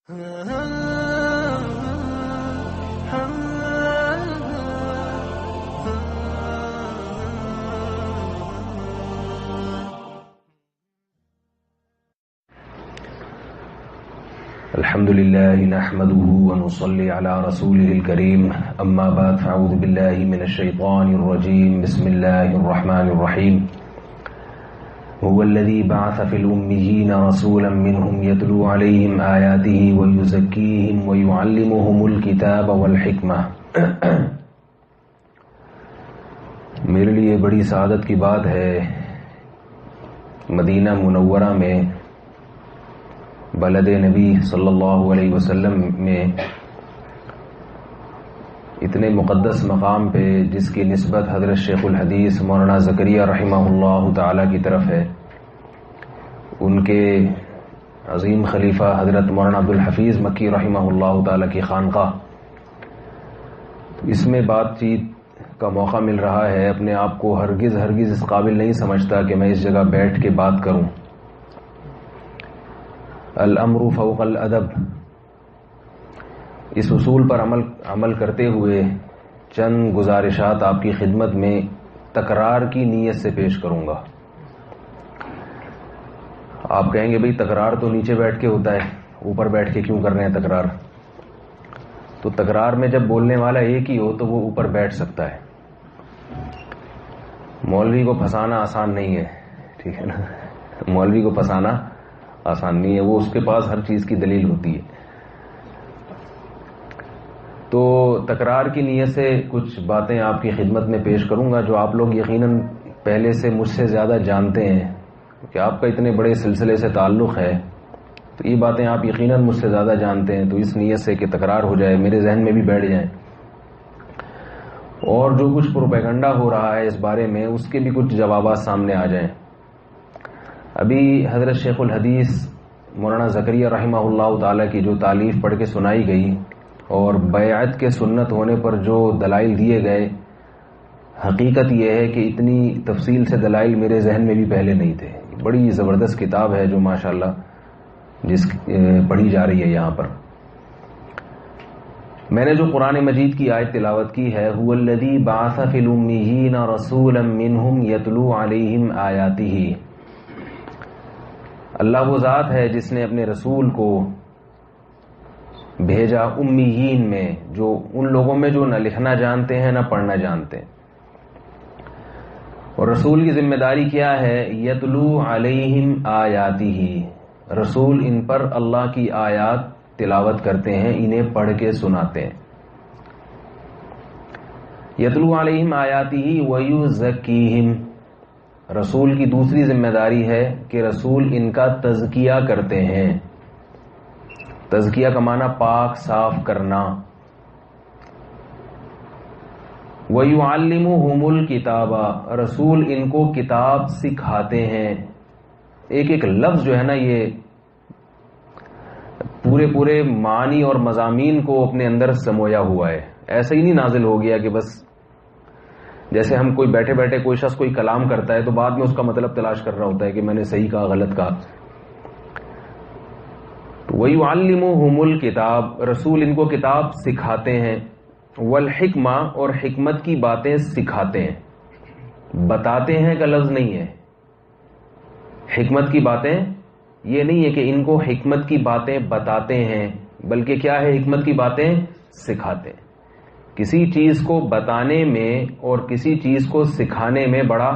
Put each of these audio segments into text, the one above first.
الحمد لله نحمده ونصلي على رسوله الكريم اما بعد فاعوذ بالله من الشيطان الرجيم بسم الله الرحمن الرحيم هو الذي بعث في الأميين رسولا منهم يتلو عليهم آياته ويزكيهم ويعلمهم الكتاب والحكمة میرے لیے بڑی سعادت کی بات ہے مدینہ منورہ میں بلد نبی صلی اللہ علیہ وسلم میں اتنے مقدس مقام پہ جس کی نسبت حضرت شیخ الحدیث مولانا زکریا رحمہ اللہ تعالی کی طرف ہے، ان کے عظیم خلیفہ حضرت مولانا عبدالحفیظ مکی رحمہ اللہ تعالی کی خانقاہ، اس میں بات چیت کا موقع مل رہا ہے۔ اپنے آپ کو ہرگز اس قابل نہیں سمجھتا کہ میں اس جگہ بیٹھ کے بات کروں۔ الامر فوق الادب، اس اصول پر عمل کرتے ہوئے چند گزارشات آپ کی خدمت میں تکرار کی نیت سے پیش کروں گا۔ آپ کہیں گے بھئی تکرار تو نیچے بیٹھ کے ہوتا ہے، اوپر بیٹھ کے کیوں کر رہے ہیں تکرار؟ تو تکرار میں جب بولنے والا ایک ہی ہو تو وہ اوپر بیٹھ سکتا ہے۔ مولوی کو پھنسانا آسان نہیں ہے، ٹھیک ہے نا؟ مولوی کو پھنسانا آسان نہیں ہے، وہ اس کے پاس ہر چیز کی دلیل ہوتی ہے۔ تو تکرار کی نیت سے کچھ باتیں آپ کی خدمت میں پیش کروں گا جو آپ لوگ یقیناً پہلے سے مجھ سے زیادہ جانتے ہیں کہ آپ کا اتنے بڑے سلسلے سے تعلق ہے، تو یہ باتیں آپ یقیناً مجھ سے زیادہ جانتے ہیں، تو اس نیت سے کہ تکرار ہو جائے، میرے ذہن میں بھی بیٹھ جائیں، اور جو کچھ پروپیگنڈا ہو رہا ہے اس بارے میں اس کے بھی کچھ جوابات سامنے آ جائیں۔ ابھی حضرت شیخ الحدیث مولانا زکریا رحمہ اللہ تعالی کی جو تعلیف پڑھ کے سنائی گئی اور بیعت کے سنت ہونے پر جو دلائل دیے گئے، حقیقت یہ ہے کہ اتنی تفصیل سے دلائل میرے ذہن میں بھی پہلے نہیں تھے۔ بڑی زبردست کتاب ہے جو ماشاءاللہ جس پڑھی جا رہی ہے یہاں پر۔ میں نے جو قرآن مجید کی آیت تلاوت کی ہے، هو الذی بعث فی الامیین رسولا منہم یتلو علیہم آیاتہ، اللہ وہ ذات ہے جس نے اپنے رسول کو بھیجا امیین میں، جو ان لوگوں میں جو نہ لکھنا جانتے ہیں نہ پڑھنا جانتے ہیں۔ اور رسول کی ذمہ داری کیا ہے؟ یتلو علیہم آیاتہ، رسول ان پر اللہ کی آیات تلاوت کرتے ہیں، انہیں پڑھ کے سناتے ہیں۔ یتلو علیہم آیاتہ ویزکیہم، رسول کی دوسری ذمہ داری ہے کہ رسول ان کا تزکیہ کرتے ہیں۔ تزکیہ کا معنی پاک صاف کرنا۔ وَيُعَلِّمُهُمُ الْكِتَابَ، رسول ان کو کتاب سکھاتے ہیں۔ ایک لفظ جو ہے نا یہ پورے معنی اور مضامین کو اپنے اندر سمویا ہوا ہے، ایسا ہی نہیں نازل ہو گیا کہ بس جیسے ہم کوئی بیٹھے کوئی شخص کوئی کلام کرتا ہے تو بعد میں اس کا مطلب تلاش کر رہا ہوتا ہے کہ میں نے صحیح کہا غلط کہا۔ وَيُعَلِّمُهُمُ الْكِتَابَ، رسول ان کو کتاب سکھاتے ہیں، والحکمہ، اور حکمت کی باتیں سکھاتے ہیں۔ بتاتے ہیں کا لفظ نہیں ہے، حکمت کی باتیں یہ نہیں ہے کہ ان کو حکمت کی باتیں بتاتے ہیں، بلکہ کیا ہے؟ حکمت کی باتیں سکھاتے ہیں۔ کسی چیز کو بتانے میں اور کسی چیز کو سکھانے میں بڑا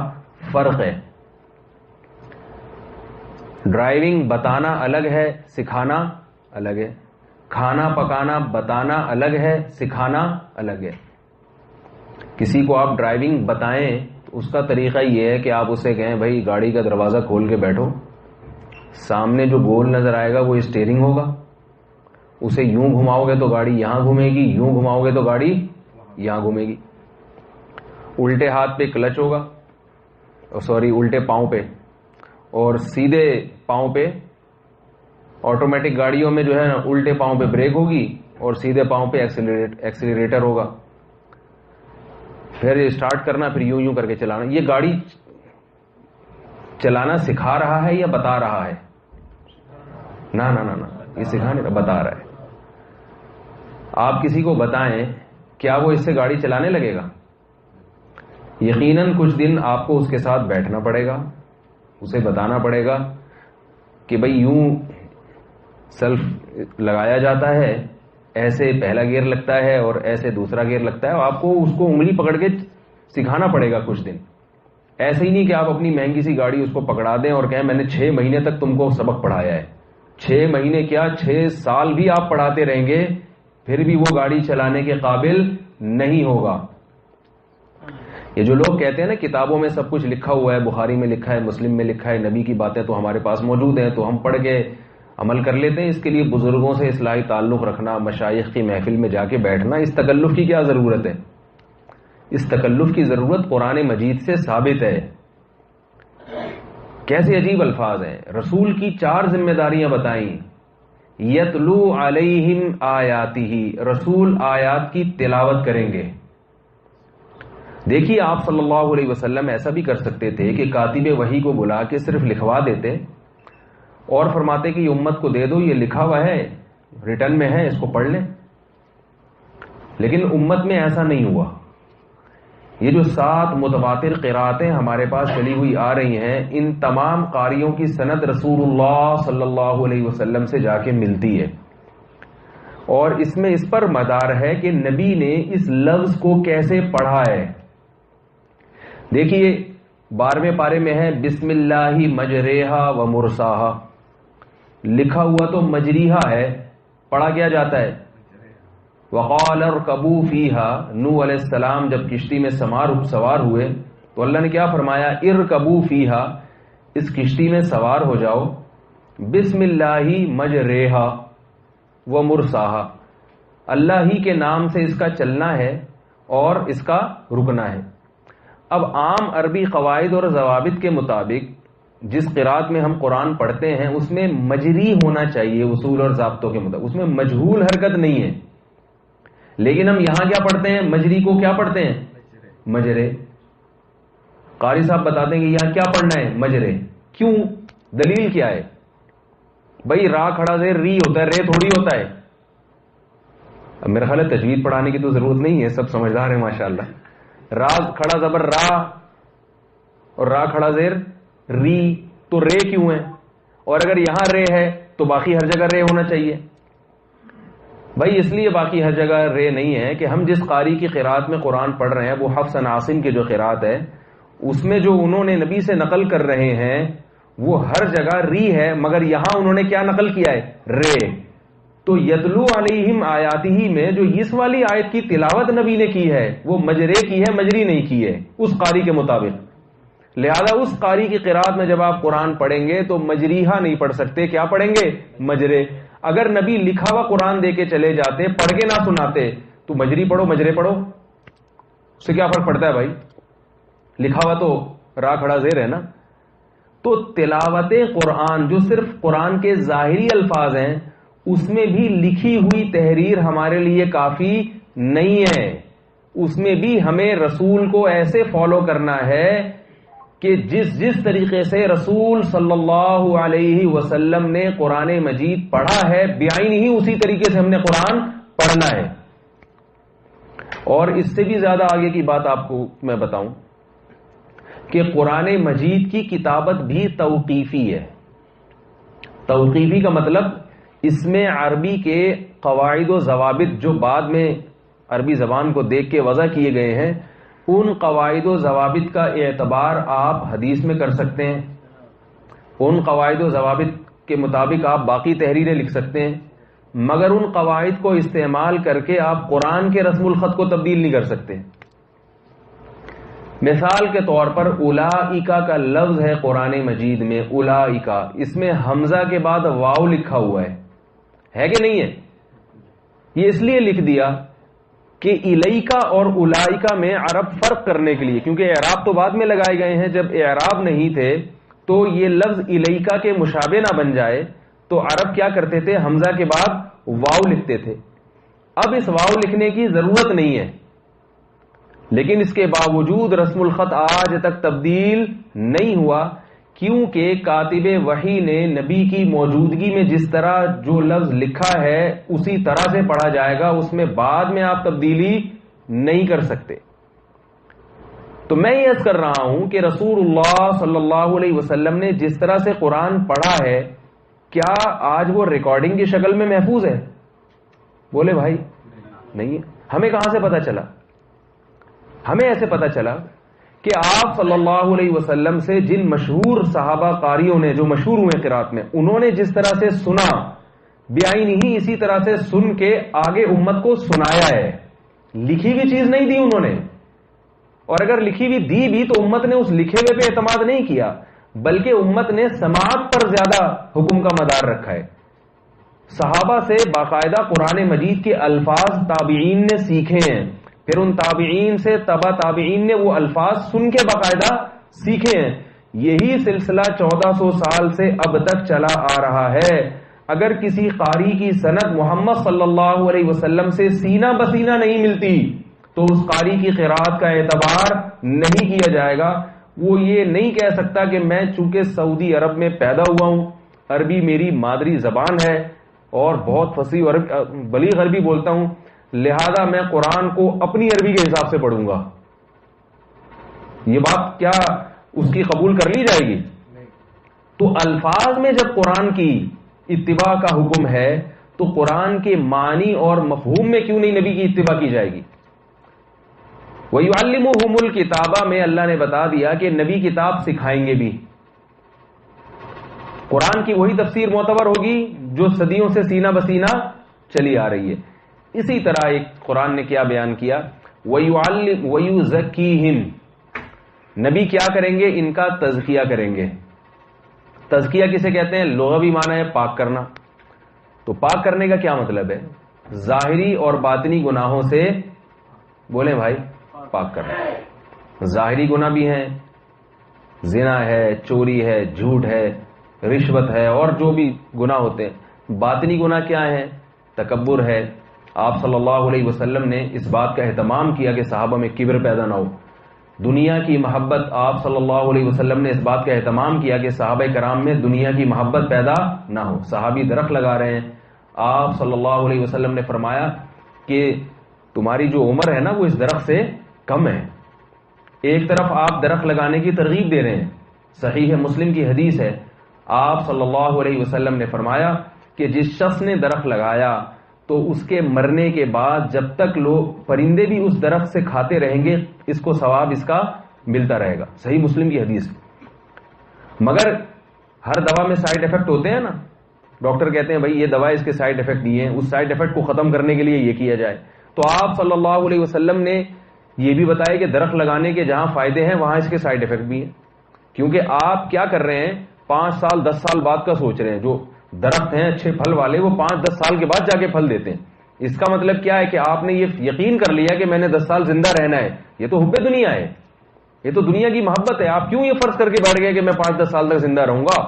فرق ہے۔ ڈرائیونگ بتانا الگ ہے، سکھانا الگ ہے۔ کھانا پکانا بتانا الگ ہے، سکھانا الگ ہے۔ کسی کو آپ ڈرائیونگ بتائیں تو اس کا طریقہ یہ ہے کہ آپ اسے کہیں بھائی گاڑی کا دروازہ کھول کے بیٹھو، سامنے جو گول نظر آئے گا وہ اسٹیئرنگ ہوگا، اسے یوں گھماؤ گے تو گاڑی یہاں گھومے گی، یوں گھماؤ گے تو گاڑی یہاں گھومے گی۔ الٹے ہاتھ پہ کلچ ہوگا، الٹے پاؤں پہ، اور سیدھے پاؤں پہ آٹومیٹک گاڑیوں میں جو ہے نا الٹے پاؤں پہ بریک ہوگی اور سیدھے پاؤں پہ ایکسیلریٹر ہوگا۔ پھر اسٹارٹ کرنا، پھر یوں کر کے چلانا۔ یہ گاڑی چلانا سکھا رہا ہے یا بتا رہا ہے؟ نہ یہ سکھانے بتا رہا ہے. آپ کسی کو بتائیں, کیا وہ اس سے گاڑی چلانے لگے گا؟ یقیناً کچھ دن آپ کو اس کے ساتھ بیٹھنا پڑے گا, اسے بتانا پڑے گا کہ بھئی یوں سیلف لگایا جاتا ہے, ایسے پہلا گیئر لگتا ہے اور ایسے دوسرا گیئر لگتا ہے. آپ کو اس کو انگلی پکڑ کے سکھانا پڑے گا کچھ دن. ایسے ہی نہیں کہ آپ اپنی مہنگی سی گاڑی اس کو پکڑا دیں اور کہیں میں نے 6 مہینے تک تم کو سبق پڑھایا ہے. 6 مہینے کیا 6 سال بھی آپ پڑھاتے رہیں گے پھر بھی وہ گاڑی چلانے کے قابل نہیں ہوگا. یہ جو لوگ کہتے ہیں نا کتابوں میں سب کچھ لکھا ہوا ہے, بخاری میں لکھا ہے, مسلم میں لکھا ہے, نبی کی باتیں تو ہمارے پاس موجود ہیں تو ہم پڑھ کے عمل کر لیتے ہیں, اس کے لیے بزرگوں سے اصلاحی تعلق رکھنا, مشائخ کی محفل میں جا کے بیٹھنا, اس تکلف کی کیا ضرورت ہے؟ اس تکلف کی ضرورت قرآن مجید سے ثابت ہے. کیسے عجیب الفاظ ہیں. رسول کی 4 ذمہ داریاں بتائیں. یتلو علیہم آیاتہ, رسول آیات کی تلاوت کریں گے. دیکھیے آپ صلی اللہ علیہ وسلم ایسا بھی کر سکتے تھے کہ کاتب وحی کو بلا کے صرف لکھوا دیتے اور فرماتے کہ یہ امت کو دے دو, یہ لکھا ہوا ہے, ریٹن میں ہے, اس کو پڑھ لیں. لیکن امت میں ایسا نہیں ہوا. یہ جو 7 متواتر قراتیں ہمارے پاس چلی ہوئی آ رہی ہیں, ان تمام قاریوں کی سند رسول اللہ صلی اللہ علیہ وسلم سے جا کے ملتی ہے, اور اس میں اس پر مدار ہے کہ نبی نے اس لفظ کو کیسے پڑھا ہے. دیکھیے 12ویں پارے میں ہے بسم اللہ مجریہا و مرساہا, لکھا ہوا تو مجریہا ہے, پڑھا کیا جاتا ہے وقال ارکبوا فیہا. نوح علیہ السلام جب کشتی میں سوار ہوئے تو اللہ نے کیا فرمایا؟ ارکبوا فیہا, اس کشتی میں سوار ہو جاؤ. بسم اللہ مجریہا و مرساہا, اللہ ہی کے نام سے اس کا چلنا ہے اور اس کا رکنا ہے. اب عام عربی قواعد اور ضوابط کے مطابق جس قرات میں ہم قرآن پڑھتے ہیں اس میں مجری ہونا چاہیے, اصول اور ضابطوں کے مطابق, اس میں مجہول حرکت نہیں ہے. لیکن ہم یہاں کیا پڑھتے ہیں؟ مجری کو کیا پڑھتے ہیں؟ مجرے. قاری صاحب بتاتے ہیں کہ یہاں کیا پڑھنا ہے؟ مجرے. کیوں؟ دلیل کیا ہے؟ بھائی را کھڑا زیر ری ہوتا ہے, رے تھوڑی ہوتا ہے. اب میرا خیال ہے تجوید پڑھانے کی تو ضرورت نہیں ہے, سب سمجھدار ہیں ماشاءاللہ. را کھڑا زبر را اور را کھڑا زیر ری, تو رے کیوں ہے؟ اور اگر یہاں رے ہے تو باقی ہر جگہ رے ہونا چاہیے. بھائی اس لیے باقی ہر جگہ رے نہیں ہے کہ ہم جس قاری کی قرات میں قرآن پڑھ رہے ہیں وہ حفص عن عاصم کی جو قرات ہے اس میں جو انہوں نے نبی سے نقل کر رہے ہیں وہ ہر جگہ ری ہے, مگر یہاں انہوں نے کیا نقل کیا ہے؟ رے. تو یتلو علیہم آیاتہ میں جو اس والی آیت کی تلاوت نبی نے کی ہے وہ مجرے کی ہے, مجری نہیں کی ہے اس قاری کے مطابق. لہذا اس قاری کی قرات میں جب آپ قرآن پڑھیں گے تو مجریہا نہیں پڑھ سکتے, کیا پڑھیں گے؟ مجرے. اگر نبی لکھا ہوا قرآن دے کے چلے جاتے, پڑھ کے نہ سناتے, تو مجری پڑھو مجرے پڑھو, اس سے کیا فرق پڑتا ہے بھائی؟ لکھا ہوا تو را کھڑا زیر ہے نا. تو تلاوت قرآن جو صرف قرآن کے ظاہری الفاظ ہیں اس میں بھی لکھی ہوئی تحریر ہمارے لیے کافی نہیں ہے. اس میں بھی ہمیں رسول کو ایسے فالو کرنا ہے کہ جس طریقے سے رسول صلی اللہ علیہ وسلم نے قرآن مجید پڑھا ہے بعین ہی اسی طریقے سے ہم نے قرآن پڑھنا ہے. اور اس سے بھی زیادہ آگے کی بات آپ کو میں بتاؤں کہ قرآن مجید کی کتابت بھی توقیفی ہے. توقیفی کا مطلب اس میں عربی کے قواعد و ضوابط جو بعد میں عربی زبان کو دیکھ کے وضع کیے گئے ہیں ان قواعد و ضوابط کا اعتبار آپ حدیث میں کر سکتے ہیں. ان قواعد و ضوابط کے مطابق آپ باقی تحریریں لکھ سکتے ہیں, مگر ان قواعد کو استعمال کر کے آپ قرآن کے رسم الخط کو تبدیل نہیں کر سکتے. مثال کے طور پر اولائکا کا لفظ ہے قرآن مجید میں, اولائکا, اس میں حمزہ کے بعد واو لکھا ہوا ہے کہ نہیں ہے؟ یہ اس لیے لکھ دیا کہ الیکا اور اولائکا میں عرب فرق کرنے کے لیے, کیونکہ اعراب تو بعد میں لگائے گئے ہیں, جب اعراب نہیں تھے تو یہ لفظ الیکا کے مشابہ نہ بن جائے تو عرب کیا کرتے تھے؟ حمزہ کے بعد واو لکھتے تھے. اب اس واو لکھنے کی ضرورت نہیں ہے, لیکن اس کے باوجود رسم الخط آج تک تبدیل نہیں ہوا. کیونکہ کاتب وحی نے نبی کی موجودگی میں جس طرح جو لفظ لکھا ہے اسی طرح سے پڑھا جائے گا، اس میں بعد میں آپ تبدیلی نہیں کر سکتے۔ تو میں یہ عرض کر رہا ہوں کہ رسول اللہ صلی اللہ علیہ وسلم نے جس طرح سے قرآن پڑھا ہے، کیا آج وہ ریکارڈنگ کی شکل میں محفوظ ہے؟ بولے بھائی نہیں ہے۔ ہمیں کہاں سے پتا چلا؟ ہمیں ایسے پتا چلا کہ آپ صلی اللہ علیہ وسلم سے جن مشہور صحابہ قاریوں نے جو مشہور ہوئے قرات میں، انہوں نے جس طرح سے سنا بیائی نہیں اسی طرح سے سن کے آگے امت کو سنایا ہے۔ لکھی ہوئی چیز نہیں دی انہوں نے، اور اگر لکھی ہوئی دی بھی تو امت نے اس لکھے ہوئے پہ اعتماد نہیں کیا، بلکہ امت نے سماعت پر زیادہ حکم کا مدار رکھا ہے۔ صحابہ سے باقاعدہ قرآن مجید کے الفاظ تابعین نے سیکھے ہیں، پھر ان تابعین سے تبع تابعین نے وہ الفاظ سن کے باقاعدہ سیکھے ہیں۔ یہی سلسلہ 1400 سال سے اب تک چلا آ رہا ہے۔ اگر کسی قاری کی سند محمد صلی اللہ علیہ وسلم سے سینہ بسینہ نہیں ملتی تو اس قاری کی قرات کا اعتبار نہیں کیا جائے گا۔ وہ یہ نہیں کہہ سکتا کہ میں چونکہ سعودی عرب میں پیدا ہوا ہوں، عربی میری مادری زبان ہے اور بہت فصیح اور بلیغ عربی بولتا ہوں، لہذا میں قرآن کو اپنی عربی کے حساب سے پڑھوں گا۔ یہ بات کیا اس کی قبول کر لی جائے گی؟ تو الفاظ میں جب قرآن کی اتباع کا حکم ہے تو قرآن کے معنی اور مفہوم میں کیوں نہیں نبی کی اتباع کی جائے گی؟ وَيُعَلِّمُهُمُ الْكِتَابَ میں اللہ نے بتا دیا کہ نبی کتاب سکھائیں گے بھی۔ قرآن کی وہی تفسیر معتبر ہوگی جو صدیوں سے سینہ بسینہ چلی آ رہی ہے۔ اسی طرح ایک قرآن نے کیا بیان کیا، وَيُزَكِّيهِمْ، نبی کیا کریں گے؟ ان کا تزکیہ کریں گے۔ تزکیہ کسے کہتے ہیں؟ لغوی معنی ہے پاک کرنا۔ تو پاک کرنے کا کیا مطلب ہے؟ ظاہری اور باطنی گناہوں سے، بولیں بھائی، پاک کرنا۔ ظاہری گناہ بھی ہیں، زنا ہے، چوری ہے، جھوٹ ہے، رشوت ہے اور جو بھی گناہ ہوتے ہیں۔ باطنی گناہ کیا ہیں؟ تکبر ہے۔ آپ صلی اللہ علیہ وسلم نے اس بات کا اہتمام کیا کہ صحابہ میں کبر پیدا نہ ہو۔ دنیا کی محبت، آپ صلی اللہ علیہ وسلم نے اس بات کا اہتمام کیا کہ صحابہ کرام میں دنیا کی محبت پیدا نہ ہو۔ صحابی درخت لگا رہے ہیں، آپ صلی اللہ علیہ وسلم نے فرمایا کہ تمہاری جو عمر ہے نا وہ اس درخت سے کم ہے۔ ایک طرف آپ درخت لگانے کی ترغیب دے رہے ہیں، صحیح مسلم کی حدیث ہے، آپ صلی اللہ علیہ وسلم نے فرمایا کہ جس شخص نے درخت لگایا تو اس کے مرنے کے بعد جب تک لوگ پرندے بھی اس درخت سے کھاتے رہیں گے اس کو ثواب اس کا ملتا رہے گا، صحیح مسلم کی حدیث۔ مگر ہر دوا میں سائیڈ ایفیکٹ ہوتے ہیں نا، ڈاکٹر کہتے ہیں بھائی یہ دوا اس کے سائیڈ ایفیکٹ نہیں ہے، اس سائیڈ ایفیکٹ کو ختم کرنے کے لیے یہ کیا جائے۔ تو آپ صلی اللہ علیہ وسلم نے یہ بھی بتایا کہ درخت لگانے کے جہاں فائدے ہیں وہاں اس کے سائیڈ ایفیکٹ بھی ہیں، کیونکہ آپ کیا کر رہے ہیں 5 سال 10 سال بعد کا سوچ رہے ہیں۔ جو درخت ہیں اچھے پھل والے وہ 5-10 سال کے بعد جا کے پھل دیتے ہیں۔ اس کا مطلب کیا ہے کہ آپ نے یہ یقین کر لیا کہ میں نے 10 سال زندہ رہنا ہے۔ یہ تو حب دنیا ہے، یہ تو دنیا کی محبت ہے۔ آپ کیوں یہ فرض کر کے بیٹھ گئے کہ میں 5-10 سال تک زندہ رہوں گا؟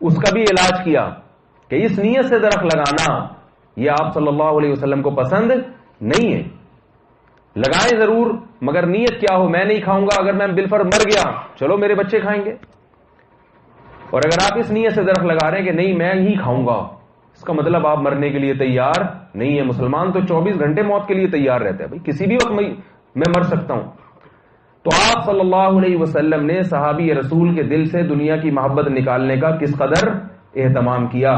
اس کا بھی علاج کیا کہ اس نیت سے درخت لگانا یہ آپ صلی اللہ علیہ وسلم کو پسند نہیں ہے۔ لگائیں ضرور مگر نیت کیا ہو، میں نہیں کھاؤں گا، اگر میں بالفرض مر گیا چلو میرے بچے کھائیں گے۔ اور اگر آپ اس نیت سے درخت لگا رہے ہیں کہ نہیں میں ہی کھاؤں گا، اس کا مطلب آپ مرنے کے لیے تیار نہیں ہے۔ مسلمان تو 24 گھنٹے موت کے لیے تیار رہتا ہے، بھائی کسی بھی وقت میں مر سکتا ہوں۔ تو آپ صلی اللہ علیہ وسلم نے صحابی رسول کے دل سے دنیا کی محبت نکالنے کا کس قدر اہتمام کیا،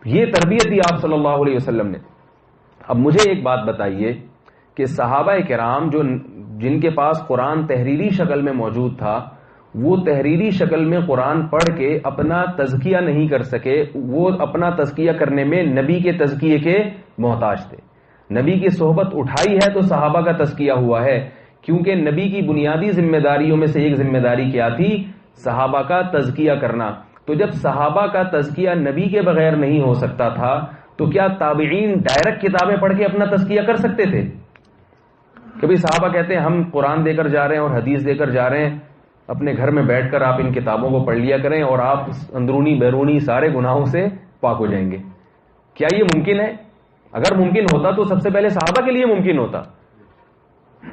یہ تربیت دی آپ صلی اللہ علیہ وسلم نے۔ اب مجھے ایک بات بتائیے کہ صحابہ کرام جن کے پاس قرآن تحریری شکل میں موجود تھا، وہ تحریری شکل میں قرآن پڑھ کے اپنا تزکیہ نہیں کر سکے، وہ اپنا تزکیہ کرنے میں نبی کے تزکیے کے محتاج تھے۔ نبی کی صحبت اٹھائی ہے تو صحابہ کا تزکیہ ہوا ہے، کیونکہ نبی کی بنیادی ذمہ داریوں میں سے ایک ذمہ داری کیا تھی؟ صحابہ کا تزکیہ کرنا۔ تو جب صحابہ کا تزکیہ نبی کے بغیر نہیں ہو سکتا تھا تو کیا تابعین ڈائریکٹ کتابیں پڑھ کے اپنا تزکیہ کر سکتے تھے؟ کبھی صحابہ کہتے ہیں ہم قرآن دے کر جا رہے ہیں اور حدیث دے کر جا رہے ہیں، اپنے گھر میں بیٹھ کر آپ ان کتابوں کو پڑھ لیا کریں اور آپ اندرونی بیرونی سارے گناہوں سے پاک ہو جائیں گے۔ کیا یہ ممکن ہے؟ اگر ممکن ہوتا تو سب سے پہلے صحابہ کے لیے ممکن ہوتا۔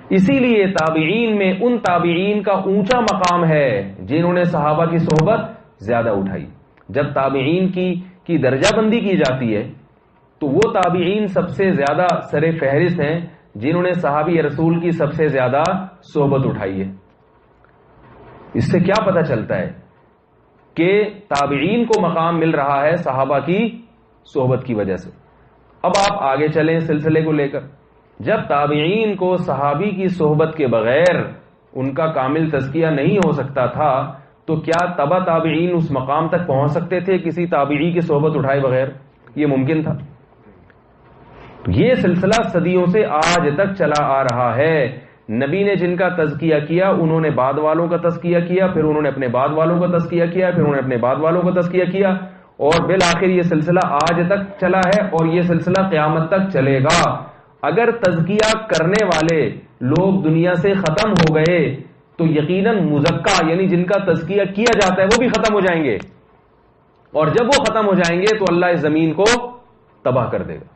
اسی لیے تابعین میں ان تابعین کا اونچا مقام ہے جنہوں نے صحابہ کی صحبت زیادہ اٹھائی. جب تابعین کی درجہ بندی کی جاتی ہے تو وہ تابعین سب سے زیادہ سر فہرست ہیں جنہوں نے صحابی رسول کی سب سے زیادہ صحبت اٹھائی ہے. اس سے کیا پتہ چلتا ہے کہ تابعین کو مقام مل رہا ہے صحابہ کی صحبت کی وجہ سے. اب آپ آگے چلیں سلسلے کو لے کر. جب تابعین کو صحابی کی صحبت کے بغیر ان کا کامل تزکیہ نہیں ہو سکتا تھا تو کیا تبع تابعین اس مقام تک پہنچ سکتے تھے کسی تابعی کی صحبت اٹھائے بغیر؟ یہ ممکن تھا. یہ سلسلہ صدیوں سے آج تک چلا آ رہا ہے. نبی نے جن کا تزکیہ کیا انہوں نے بعد والوں کا تزکیہ کیا، پھر انہوں نے اپنے بعد والوں کا تزکیہ کیا، پھر انہوں نے اپنے بعد والوں کا تزکیہ کیا، اور بالآخر یہ سلسلہ آج تک چلا ہے اور یہ سلسلہ قیامت تک چلے گا. اگر تزکیہ کرنے والے لوگ دنیا سے ختم ہو گئے تو یقیناً مزکہ یعنی جن کا تزکیہ کیا جاتا ہے وہ بھی ختم ہو جائیں گے، اور جب وہ ختم ہو جائیں گے تو اللہ اس زمین کو تباہ کر دے گا.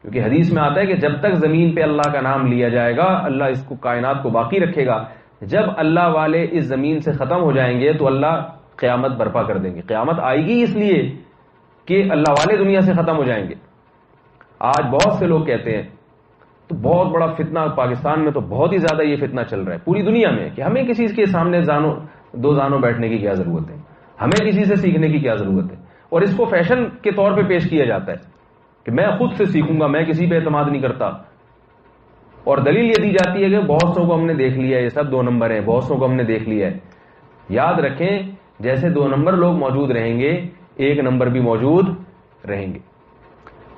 کیونکہ حدیث میں آتا ہے کہ جب تک زمین پہ اللہ کا نام لیا جائے گا اللہ اس کو کائنات کو باقی رکھے گا. جب اللہ والے اس زمین سے ختم ہو جائیں گے تو اللہ قیامت برپا کر دیں گے. قیامت آئے گی اس لیے کہ اللہ والے دنیا سے ختم ہو جائیں گے. آج بہت سے لوگ کہتے ہیں تو بہت بڑا فتنہ پاکستان میں تو بہت ہی زیادہ یہ فتنہ چل رہا ہے پوری دنیا میں کہ ہمیں کسی کے سامنے دو زانوں بیٹھنے کی کیا ضرورت ہے، ہمیں کسی سے سیکھنے کی کیا ضرورت ہے. اور اس کو فیشن کے طور پہ پیش کیا جاتا ہے کہ میں خود سے سیکھوں گا، میں کسی پہ اعتماد نہیں کرتا. اور دلیل یہ دی جاتی ہے کہ بہت سو کو ہم نے دیکھ لیا ہے، یہ سب 2 نمبر ہیں، بہت سو کو ہم نے دیکھ لیا ہے. یاد رکھیں جیسے 2 نمبر لوگ موجود رہیں گے 1 نمبر بھی موجود رہیں گے.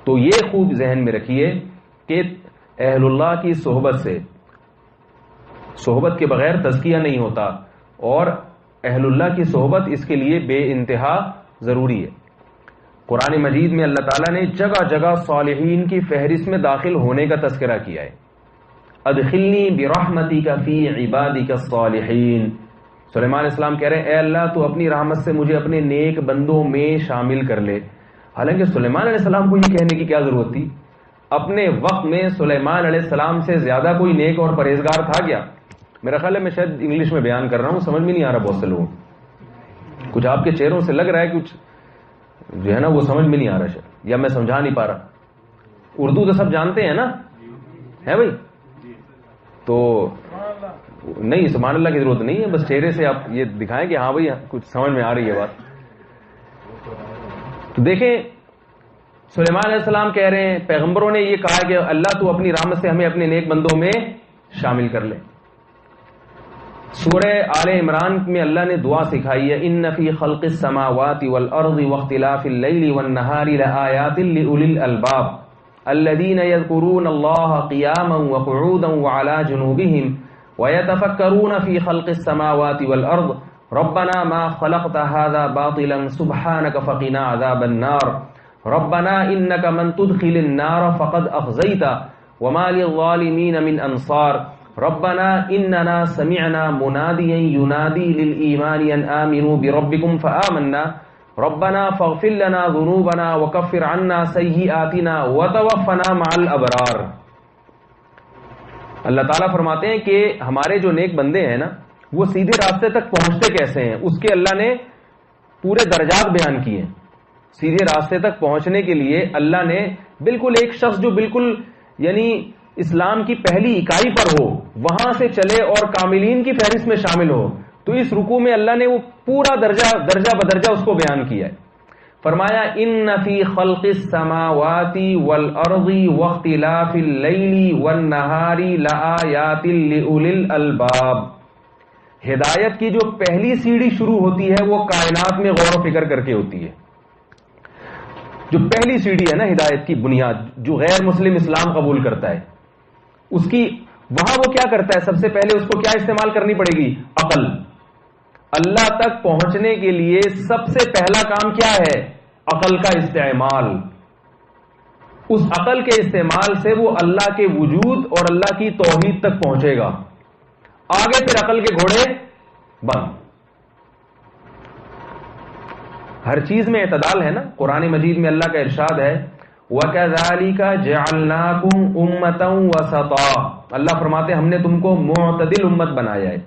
تو یہ خوب ذہن میں رکھیے کہ اہل اللہ کی صحبت کے بغیر تزکیہ نہیں ہوتا، اور اہل اللہ کی صحبت اس کے لیے بے انتہا ضروری ہے. قرآن مجید میں اللہ تعالیٰ نے جگہ جگہ صالحین کی فہرست میں داخل ہونے کا تذکرہ کیا ہے. ادخلنی برحمتک فی عبادک الصالحین. سلیمان علیہ السلام کہہ رہے ہیں اے اللہ تو اپنی رحمت سے مجھے اپنے نیک بندوں میں شامل کر لے. حالانکہ سلیمان علیہ السلام کو یہ کہنے کی کیا ضرورت تھی؟ اپنے وقت میں سلیمان علیہ السلام سے زیادہ کوئی نیک اور پرہیزگار تھا کیا؟ میرا خیال ہے میں شاید انگلش میں بیان کر رہا ہوں، سمجھ میں نہیں آ رہا بہت سے لوگوں. کچھ آپ کے چہروں سے لگ رہا ہے کچھ جو ہے نا وہ سمجھ میں نہیں آ رہا شاید، یا میں سمجھا نہیں پا رہا. اردو تو سب جانتے ہیں نا، ہے بھائی؟ تو نہیں سبحان اللہ کی ضرورت نہیں ہے، بس چہرے سے آپ یہ دکھائیں کہ ہاں بھائی کچھ سمجھ میں آ رہی ہے بات. تو دیکھیں سلیمان علیہ السلام کہہ رہے ہیں پیغمبروں نے یہ کہا کہ اللہ تو اپنی رحمت سے ہمیں اپنے نیک بندوں میں شامل کر لے. سورہ آل عمران میں اللہ نے دعا سکھائی ہے ان فی خلق السماوات والارض واختلاف اللیل والنہار لآیات لأولی الالباب الذین یذکرون اللہ قیاما وقعودا وعلی جنوبہم ویتفکرون فی خلق السماوات والارض ربنا ما خلقت هذا باطلا سبحانک فقنا عذاب النار ربنا انک من تدخل النار فقد اخزیت وما للظالمین من انصار ربنا اننا سمعنا منادیا ینادی للایمان ان آمنوا بربکم فآمنا ربنا فاغفر لنا ذنوبنا وکفر عنا سیئاتنا وتوفنا مع الابرار. اللہ تعالیٰ فرماتے ہیں کہ ہمارے جو نیک بندے ہیں نا وہ سیدھے راستے تک پہنچتے کیسے ہیں، اس کے اللہ نے پورے درجات بیان کیے ہیں. سیدھے راستے تک پہنچنے کے لیے اللہ نے بالکل ایک شخص جو بالکل یعنی اسلام کی پہلی اکائی پر ہو وہاں سے چلے اور کاملین کی فہرست میں شامل ہو، تو اس رکوع میں اللہ نے وہ پورا درجہ بدرجہ اس کو بیان کیا ہے. فرمایا ان فی خلق السماوات والارض واختلاف اللیل والنہار لآیات لأولی الالباب. ہدایت کی جو پہلی سیڑھی شروع ہوتی ہے وہ کائنات میں غور و فکر کر کے ہوتی ہے. جو پہلی سیڑھی ہے نا ہدایت کی بنیاد، جو غیر مسلم اسلام قبول کرتا ہے اس کی وہاں وہ کیا کرتا ہے؟ سب سے پہلے اس کو کیا استعمال کرنی پڑے گی؟ عقل. اللہ تک پہنچنے کے لیے سب سے پہلا کام کیا ہے؟ عقل کا استعمال. اس عقل کے استعمال سے وہ اللہ کے وجود اور اللہ کی توحید تک پہنچے گا. آگے پھر عقل کے گھوڑے بند. ہر چیز میں اعتدال ہے نا. قرآن مجید میں اللہ کا ارشاد ہے وَكَذَلِكَ جَعَلْنَاكُمْ أُمَّةً وَسَطًا. اللہ فرماتے ہم نے تم کو معتدل امت بنایا ہے.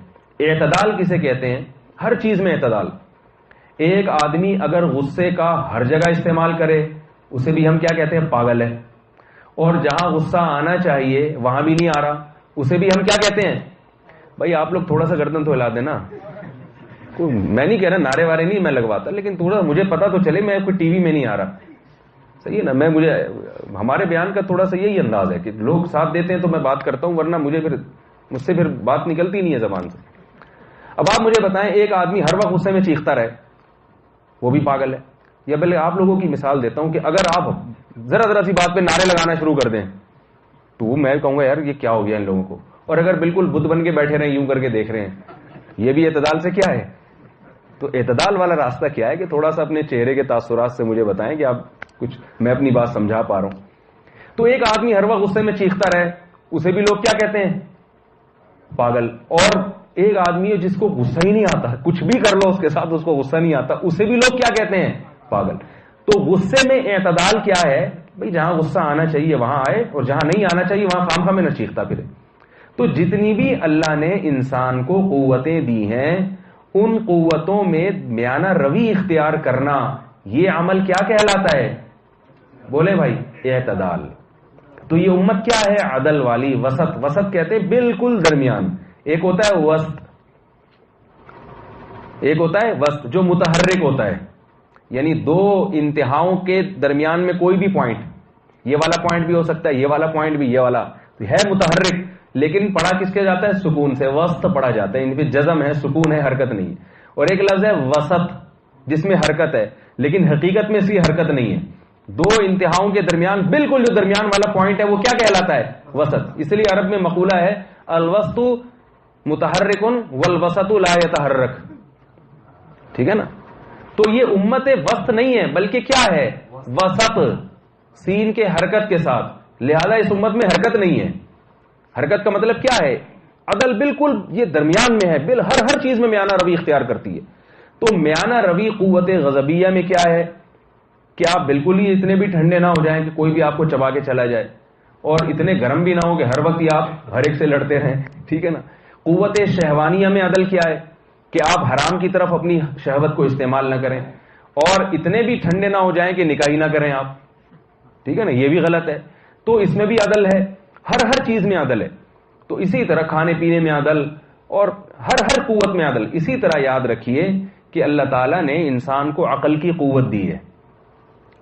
اعتدال کسے کہتے ہیں؟ ہر چیز میں اعتدال. ایک آدمی اگر غصے کا ہر جگہ استعمال کرے اسے بھی ہم کیا کہتے ہیں؟ پاگل ہے. اور جہاں غصہ آنا چاہیے وہاں بھی نہیں آ رہا اسے بھی ہم کیا کہتے ہیں؟ بھائی آپ لوگ تھوڑا سا گردن تو ہلا دینا. میں نہیں کہہ رہا نعرے وارے نہیں میں لگواتا, لیکن تھوڑا مجھے پتا تو چلے میں کوئی ٹی وی میں نہیں آ رہا. صحیح ہے نا؟ مجھے ہمارے بیان کا تھوڑا سا یہی انداز ہے کہ لوگ ساتھ دیتے ہیں تو میں بات کرتا ہوں, ورنہ مجھ سے پھر بات نکلتی نہیں ہے زبان سے. اب آپ مجھے بتائیں ایک آدمی ہر وقت غصے میں چیختا رہے وہ بھی پاگل ہے. یا بلکہ آپ لوگوں کی مثال دیتا ہوں کہ اگر آپ ذرا سی بات پہ نعرے لگانا شروع کر دیں تو میں کہوں گا یار یہ کیا ہو گیا ان لوگوں کو. اور اگر بالکل بدھ بن کے بیٹھے رہے یوں کر کے دیکھ رہے ہیں یہ بھی اعتدال سے کیا ہے؟ تو اعتدال والا راستہ کیا ہے کہ تھوڑا سا اپنے چہرے کے تاثرات سے مجھے بتائیں کہ آپ کچھ میں اپنی بات سمجھا پا رہا ہوں. تو ایک آدمی ہر وقت غصے میں چیختا رہے اسے بھی لوگ کیا کہتے ہیں؟ پاگل. اور ایک آدمی جس کو غصہ ہی نہیں آتا, کچھ بھی کر لو اس کے ساتھ اس کو غصہ نہیں آتا, اسے بھی لوگ کیا کہتے ہیں؟ پاگل. تو غصے میں اعتدال کیا ہے؟ بھئی جہاں غصہ آنا چاہیے وہاں آئے اور جہاں نہیں آنا چاہیے وہاں خام خواہ میں نہ چیختا پھرے. تو جتنی بھی اللہ نے انسان کو قوتیں دی ہیں ان قوتوں میں میانہ روی اختیار کرنا یہ عمل کیا کہلاتا ہے؟ بولے بھائی, اعتدال. تو یہ امت کیا ہے؟ عدل والی, وسط. وسط کہتے ہیں بالکل درمیان. ایک ہوتا ہے وسط, ایک ہوتا ہے وسط جو متحرک ہوتا ہے, یعنی دو انتہاؤں کے درمیان میں کوئی بھی پوائنٹ, یہ والا پوائنٹ بھی ہو سکتا ہے یہ والا پوائنٹ بھی, یہ والا ہے متحرک لیکن پڑھا کس کے جاتا ہے؟ سکون سے. وسط پڑھا جاتا ہے, ان پہ جزم ہے, سکون ہے, حرکت نہیں. اور ایک لفظ ہے وسط جس میں حرکت ہے لیکن حقیقت میں اس کی حرکت نہیں ہے. دو انتہاؤں کے درمیان بالکل جو درمیان والا پوائنٹ ہے وہ کیا کہلاتا ہے؟ وسط. اس لیے عرب میں مقولہ ہے الوسط متحرک والوسط لا يتحرک. ٹھیک ہے نا؟ تو یہ امت وسط نہیں ہے بلکہ کیا ہے؟ وسط, سین کے حرکت کے ساتھ. لہذا اس امت میں حرکت نہیں ہے. حرکت کا مطلب کیا ہے؟ عدل. بالکل یہ درمیان میں ہے, ہر چیز میں میانہ روی اختیار کرتی ہے. تو میانہ روی قوت غضبیہ میں کیا ہے کہ آپ بالکل ہی اتنے بھی ٹھنڈے نہ ہو جائیں کہ کوئی بھی آپ کو چبا کے چلا جائے, اور اتنے گرم بھی نہ ہو کہ ہر وقت ہی آپ ہر ایک سے لڑتے رہیں. ٹھیک ہے نا؟ قوت شہوانیہ میں عدل کیا ہے کہ آپ حرام کی طرف اپنی شہوت کو استعمال نہ کریں, اور اتنے بھی ٹھنڈے نہ ہو جائیں کہ نکاح ہی نہ کریں آپ. ٹھیک ہے نا؟ یہ بھی غلط ہے. تو اس میں بھی عدل ہے, ہر چیز میں عدل ہے. تو اسی طرح کھانے پینے میں عدل, اور ہر قوت میں عدل. اسی طرح یاد رکھیے کہ اللہ تعالیٰ نے انسان کو عقل کی قوت دی ہے,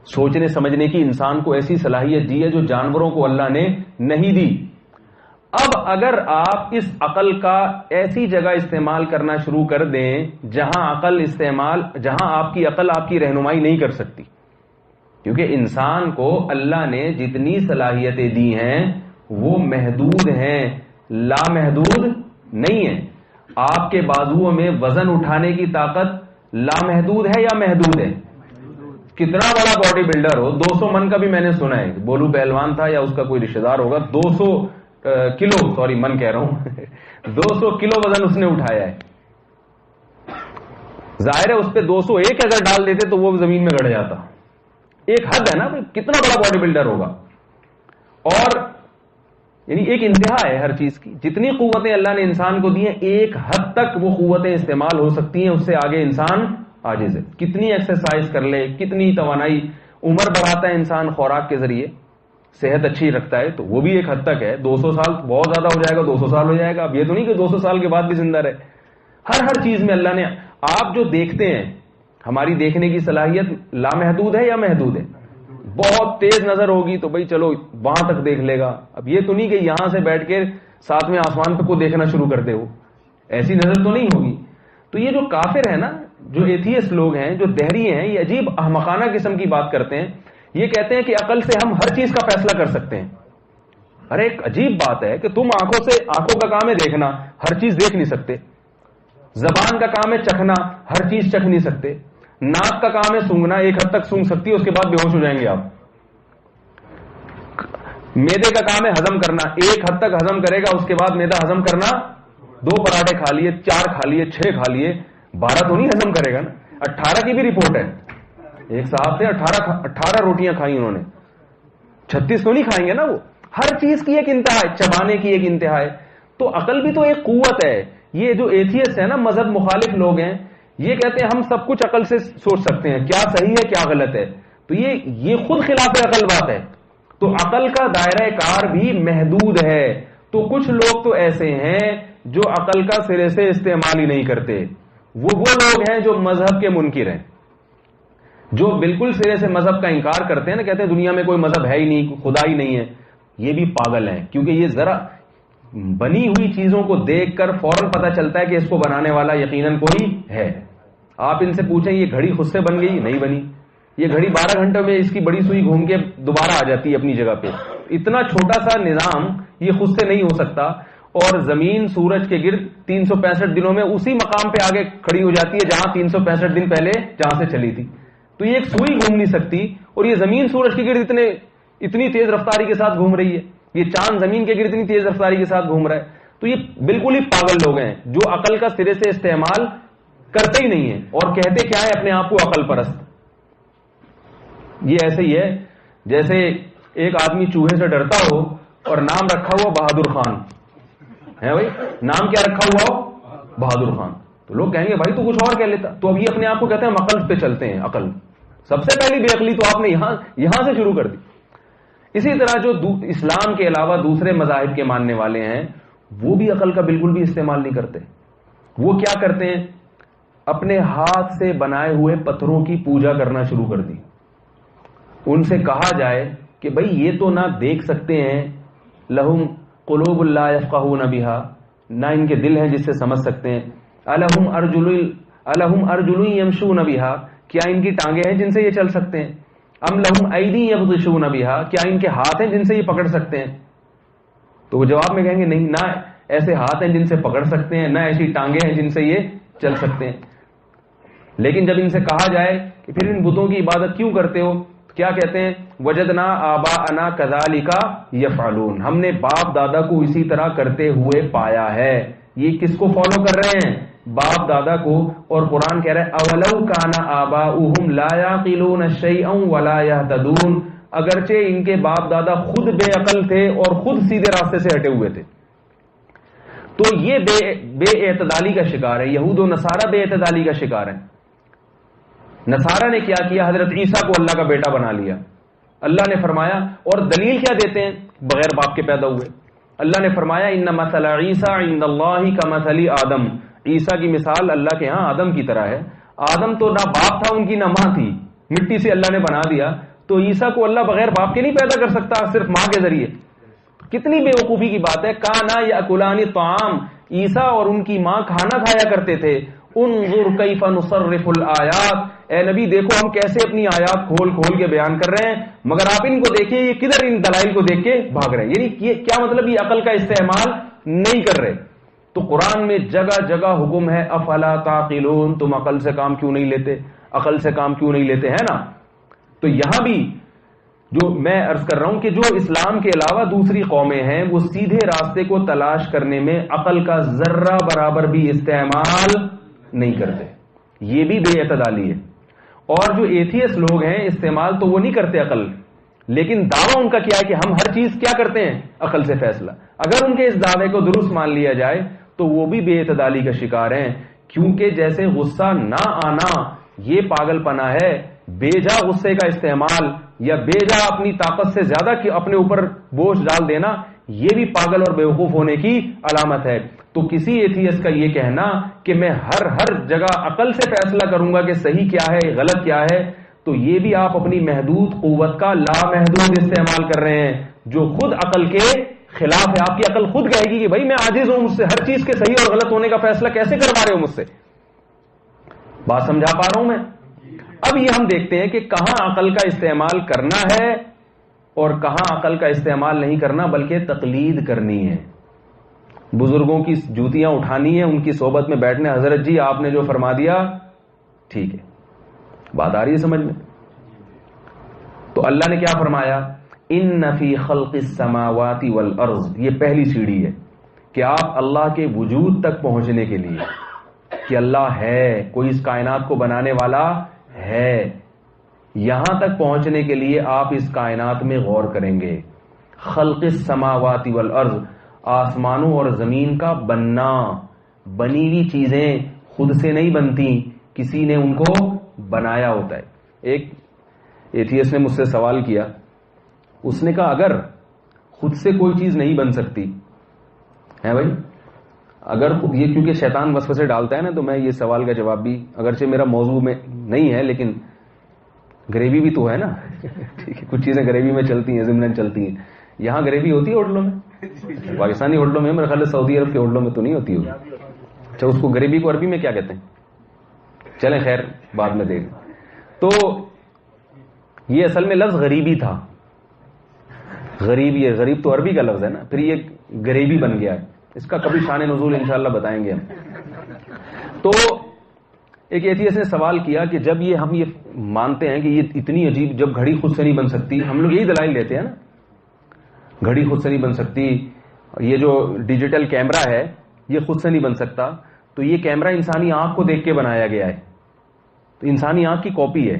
سوچنے سمجھنے کی انسان کو ایسی صلاحیت دی ہے جو جانوروں کو اللہ نے نہیں دی. اب اگر آپ اس عقل کا ایسی جگہ استعمال کرنا شروع کر دیں جہاں آپ کی عقل آپ کی رہنمائی نہیں کر سکتی, کیونکہ انسان کو اللہ نے جتنی صلاحیتیں دی ہیں وہ محدود ہیں, لامحدود نہیں ہیں. آپ کے بازوؤں میں وزن اٹھانے کی طاقت لامحدود ہے یا محدود ہے؟ کتنا بڑا باڈی بلڈر ہو, 200 من کا بھی میں نے سنا ہے, بولو پہلوان تھا یا اس کا کوئی رشتہ دار ہوگا, 200 کلو, سوری من کہہ رہا ہوں 200 کلو وزن اس نے اٹھایا ہے. ظاہر ہے اس پہ 201 اگر ڈال دیتے تو وہ زمین میں گڑ جاتا. ایک حد ہے نا, کتنا بڑا باڈی بلڈر ہوگا. اور یعنی ایک انتہا ہے ہر چیز کی. جتنی قوتیں اللہ نے انسان کو دی ہیں ایک حد تک وہ قوتیں استعمال ہو سکتی ہیں, اس سے آگے انسان عاجز ہے. کتنی ایکسرسائز کر لے, کتنی توانائی, عمر بڑھاتا ہے انسان خوراک کے ذریعے, صحت اچھی رکھتا ہے تو وہ بھی ایک حد تک ہے. 200 سال بہت زیادہ ہو جائے گا, 200 سال ہو جائے گا. اب یہ تو نہیں کہ 200 سال کے بعد بھی زندہ رہے. ہر چیز میں اللہ نے, آپ جو دیکھتے ہیں ہماری دیکھنے کی صلاحیت لامحدود ہے یا محدود ہے؟ بہت تیز نظر ہوگی تو بھائی چلو وہاں تک دیکھ لے گا. اب یہ تو نہیں کہ یہاں سے بیٹھ کے ساتھ میں آسمان پہ کو دیکھنا شروع کر دے, وہ ایسی نظر تو نہیں ہوگی. تو یہ جو کافر ہے نا, جو ایتھیسٹ لوگ ہیں, جو دہری ہیں, یہ عجیب احمقانہ قسم کی بات کرتے ہیں. یہ کہتے ہیں کہ عقل سے ہم ہر چیز کا فیصلہ کر سکتے ہیں. ارے ایک عجیب بات ہے کہ تم آنکھوں کا کام ہے دیکھنا, ہر چیز دیکھ نہیں سکتے. زبان کا کام ہے چکھنا, ہر چیز چکھ نہیں سکتے. ناک کا کام ہے سونگنا, ایک حد تک سونگ سکتی ہے, اس کے بعد بے ہوش ہو جائیں گے آپ. میدے کا کام ہے ہضم کرنا, ایک حد تک ہضم کرے گا, اس کے بعد میدا ہضم کرنا, 2 پراٹھے کھا لیے, 4 کھا لیے, 6 کھا لیے, 12 تو نہیں ہضم کرے گا نا. 18 کی بھی رپورٹ ہے, ایک صاحب تھے 18 روٹیاں کھائی انہوں نے, 36 تو نہیں کھائیں گے نا وہ. ہر چیز کی ایک انتہا ہے, چبانے کی ایک انتہا ہے. تو عقل بھی تو ایک قوت ہے. یہ جو ایتھیسٹ ہے نا, مذہب مخالف لوگ ہیں, یہ کہتے ہیں ہم سب کچھ عقل سے سوچ سکتے ہیں, کیا صحیح ہے کیا غلط ہے. تو یہ خود خلاف عقل بات ہے. تو عقل کا دائرہ کار بھی محدود ہے. تو کچھ لوگ تو ایسے ہیں جو عقل کا سرے سے استعمال ہی نہیں کرتے. وہ لوگ ہیں جو مذہب کے منکر ہیں, جو بالکل سرے سے مذہب کا انکار کرتے ہیں نا, کہتے ہیں دنیا میں کوئی مذہب ہے ہی نہیں, خدا ہی نہیں ہے. یہ بھی پاگل ہیں, کیونکہ یہ ذرا بنی ہوئی چیزوں کو دیکھ کر فوراً پتہ چلتا ہے کہ اس کو بنانے والا یقیناً کوئی ہے. آپ ان سے پوچھیں یہ گھڑی خود سے بن گئی؟ نہیں بنی. یہ گھڑی 12 گھنٹوں میں اس کی بڑی سوئی گھوم کے دوبارہ آ جاتی ہے اپنی جگہ پہ. اتنا چھوٹا سا نظام یہ خود سے نہیں ہو سکتا. اور زمین سورج کے گرد 365 دنوں میں اسی مقام پہ آگے کھڑی ہو جاتی ہے جہاں 365 دن پہلے جہاں سے چلی تھی. تو یہ ایک سوئی گھوم نہیں سکتی, اور یہ زمین سورج کے گرد اتنی تیز رفتاری کے ساتھ گھوم رہی ہے. یہ چاند زمین کے گرد اتنی تیز رفتاری کے ساتھ گھوم رہا ہے. تو یہ بالکل ہی پاگل لوگ ہیں جو عقل کا سرے سے استعمال کرتے ہی نہیں ہیں, اور کہتے کیا ہے اپنے آپ کو عقل پرست. یہ ایسے ہی ہے جیسے ایک آدمی چوہے سے ڈرتا ہو اور نام رکھا ہوا بہادر خان ہے. بھائی نام کیا رکھا ہوا ہو؟ بہادر خان. تو لوگ کہیں گے بھائی تو کچھ اور کہہ لیتا. تو اب یہ اپنے آپ کو کہتے ہیں ہم عقل پہ چلتے ہیں. عقل سب سے پہلی بے عقلی تو آپ نے یہاں سے شروع کر دی. اسی طرح جو اسلام کے علاوہ دوسرے مذاہب کے ماننے والے ہیں وہ بھی عقل کا بالکل بھی استعمال نہیں کرتے. وہ کیا کرتے ہیں؟ اپنے ہاتھ سے بنائے ہوئے پتھروں کی پوجا کرنا شروع کر دی. ان سے کہا جائے کہ بھئی یہ تو نہ دیکھ سکتے ہیں, لہم قلوب لا یفقہون بہا, نہ ان کے دل ہیں جس سے سمجھ سکتے ہیں. الہم ارجل یمشون بہا, کیا ان کی ٹانگیں ہیں جن سے یہ چل سکتے ہیں؟ ام لہم ایدی یبطشون بہا, کیا ان کے ہاتھ ہیں جن سے یہ پکڑ سکتے ہیں؟ تو وہ جواب میں کہیں گے نہیں, نہ ایسے ہاتھ ہیں جن سے پکڑ سکتے ہیں, نہ ایسی ٹانگیں ہیں جن سے یہ چل سکتے ہیں. لیکن جب ان سے کہا جائے کہ پھر ان بتوں کی عبادت کیوں کرتے ہو, کیا کہتے ہیں؟ وجدنا آباءنا کذالک یفعلون, ہم نے باپ دادا کو اسی طرح کرتے ہوئے پایا ہے. یہ کس کو فالو کر رہے ہیں؟ باپ دادا کو. اور قرآن کہہ رہا ہے اولو کان آباؤہم لا یعقلون شیئا ولا یہتدون, اگرچہ ان کے باپ دادا خود بے عقل تھے اور خود سیدھے راستے سے ہٹے ہوئے تھے. تو یہ بے اعتدالی کا شکار ہے. یہود و نصارہ بے اعتدالی کا شکار ہیں. نصارہ نے کیا کیا؟ حضرت عیسیٰ کو اللہ کا بیٹا بنا لیا. اللہ نے فرمایا, اور دلیل کیا دیتے ہیں؟ بغیر باپ کے پیدا ہوئے. اللہ نے فرمایا ان مثل عیسیٰ عند اللہ کمثل آدم, عیسیٰ کی مثال اللہ کے ہاں آدم کی طرح ہے. آدم تو نہ باپ تھا ان کی نہ ماں تھی, مٹی سے اللہ نے بنا دیا. تو عیسیٰ کو اللہ بغیر باپ کے نہیں پیدا کر سکتا, صرف ماں کے ذریعے. کتنی بے وقوفی کی بات ہے. کانا یاکلان الطعام, عیسیٰ اور ان کی ماں کھانا کھایا کرتے تھے. انظر کیف نصرف الآیات, اے نبی دیکھو ہم کیسے اپنی آیات کھول کھول کے بیان کر رہے ہیں, مگر آپ ان کو دیکھیں یہ کدھر ان دلائل کو دیکھ کے بھاگ رہے ہیں. یعنی یہ کیا مطلب؟ یہ عقل کا استعمال نہیں کر رہے. تو قرآن میں جگہ جگہ حکم ہے افلا تعقلون, تم عقل سے کام کیوں نہیں لیتے, عقل سے کام کیوں نہیں لیتے, ہے نا. تو یہاں بھی جو میں عرض کر رہا ہوں کہ جو اسلام کے علاوہ دوسری قومیں ہیں وہ سیدھے راستے کو تلاش کرنے میں عقل کا ذرہ برابر بھی استعمال نہیں کرتے. یہ بھی بے اعتدالی ہے. اور جو ایتھیسٹ لوگ ہیں استعمال تو وہ نہیں کرتے عقل, لیکن دعویٰ ان کا کیا ہے کہ ہم ہر چیز کیا کرتے ہیں؟ عقل سے فیصلہ. اگر ان کے اس دعوے کو درست مان لیا جائے تو وہ بھی بے اعتدالی کا شکار ہیں, کیونکہ جیسے غصہ نہ آنا یہ پاگل پنا ہے, بے جا غصے کا استعمال یا بے جا اپنی طاقت سے زیادہ اپنے اوپر بوجھ ڈال دینا یہ بھی پاگل اور بیوقوف ہونے کی علامت ہے. تو کسی ایتھیسٹ کا یہ کہنا کہ میں ہر جگہ عقل سے فیصلہ کروں گا کہ صحیح کیا ہے غلط کیا ہے, تو یہ بھی آپ اپنی محدود قوت کا لامحدود استعمال کر رہے ہیں جو خود عقل کے خلاف ہے. آپ کی عقل خود کہے گی کہ بھائی میں عاجز ہوں, مجھ سے ہر چیز کے صحیح اور غلط ہونے کا فیصلہ کیسے کروا رہے ہو مجھ سے. بات سمجھا پا رہا ہوں میں؟ اب یہ ہم دیکھتے ہیں کہ کہاں عقل کا استعمال کرنا ہے اور کہاں عقل کا استعمال نہیں کرنا بلکہ تقلید کرنی ہے. بزرگوں کی جوتیاں اٹھانی ہے, ان کی صحبت میں بیٹھنے, حضرت جی آپ نے جو فرما دیا ٹھیک ہے. بات آ رہی ہے سمجھ میں؟ تو اللہ نے کیا فرمایا؟ ان فی خلق السماوات والارض, یہ پہلی سیڑھی ہے کہ آپ اللہ کے وجود تک پہنچنے کے لیے کہ اللہ ہے, کوئی اس کائنات کو بنانے والا ہے, یہاں تک پہنچنے کے لیے آپ اس کائنات میں غور کریں گے. خلق السماوات والارض، آسمانوں اور زمین کا بننا. بنی ہوئی چیزیں خود سے نہیں بنتی، کسی نے ان کو بنایا ہوتا ہے. ایک ایتھیسٹ نے مجھ سے سوال کیا، اس نے کہا اگر خود سے کوئی چیز نہیں بن سکتی ہے بھائی، اگر یہ کیونکہ شیطان وسوسے ڈالتا ہے نا، تو میں یہ سوال کا جواب بھی، اگرچہ میرا موضوع میں نہیں ہے لیکن گریوی بھی تو ہے نا ٹھیک ہے، کچھ چیزیں گریوی میں چلتی ہیں، ضمن چلتی ہیں. یہاں گریوی ہوتی ہے ہوٹلوں میں؟ پاکستانی ہوٹلوں میں، میرے خیال ہے سعودی عرب کے ہوٹلوں میں تو نہیں ہوتی ہوگی. اچھا، اس کو گریوی کو عربی میں کیا کہتے ہیں؟ چلیں خیر بعد میں دیکھ. تو یہ اصل میں لفظ غریبی تھا. غریب، یہ غریب تو عربی کا لفظ ہے نا، پھر یہ غریبی بن گیا ہے. اس کا کبھی شان نزول انشاءاللہ بتائیں گے ہم. تو ایک ایتھیسٹ نے سوال کیا کہ جب یہ ہم یہ مانتے ہیں کہ یہ اتنی عجیب، جب گھڑی خود سے نہیں بن سکتی، ہم لوگ یہی دلائل دیتے ہیں نا، گھڑی خود سے نہیں بن سکتی، یہ جو ڈیجیٹل کیمرہ ہے یہ خود سے نہیں بن سکتا، تو یہ کیمرہ انسانی آنکھ کو دیکھ کے بنایا گیا ہے، تو انسانی آنکھ کی کاپی ہے،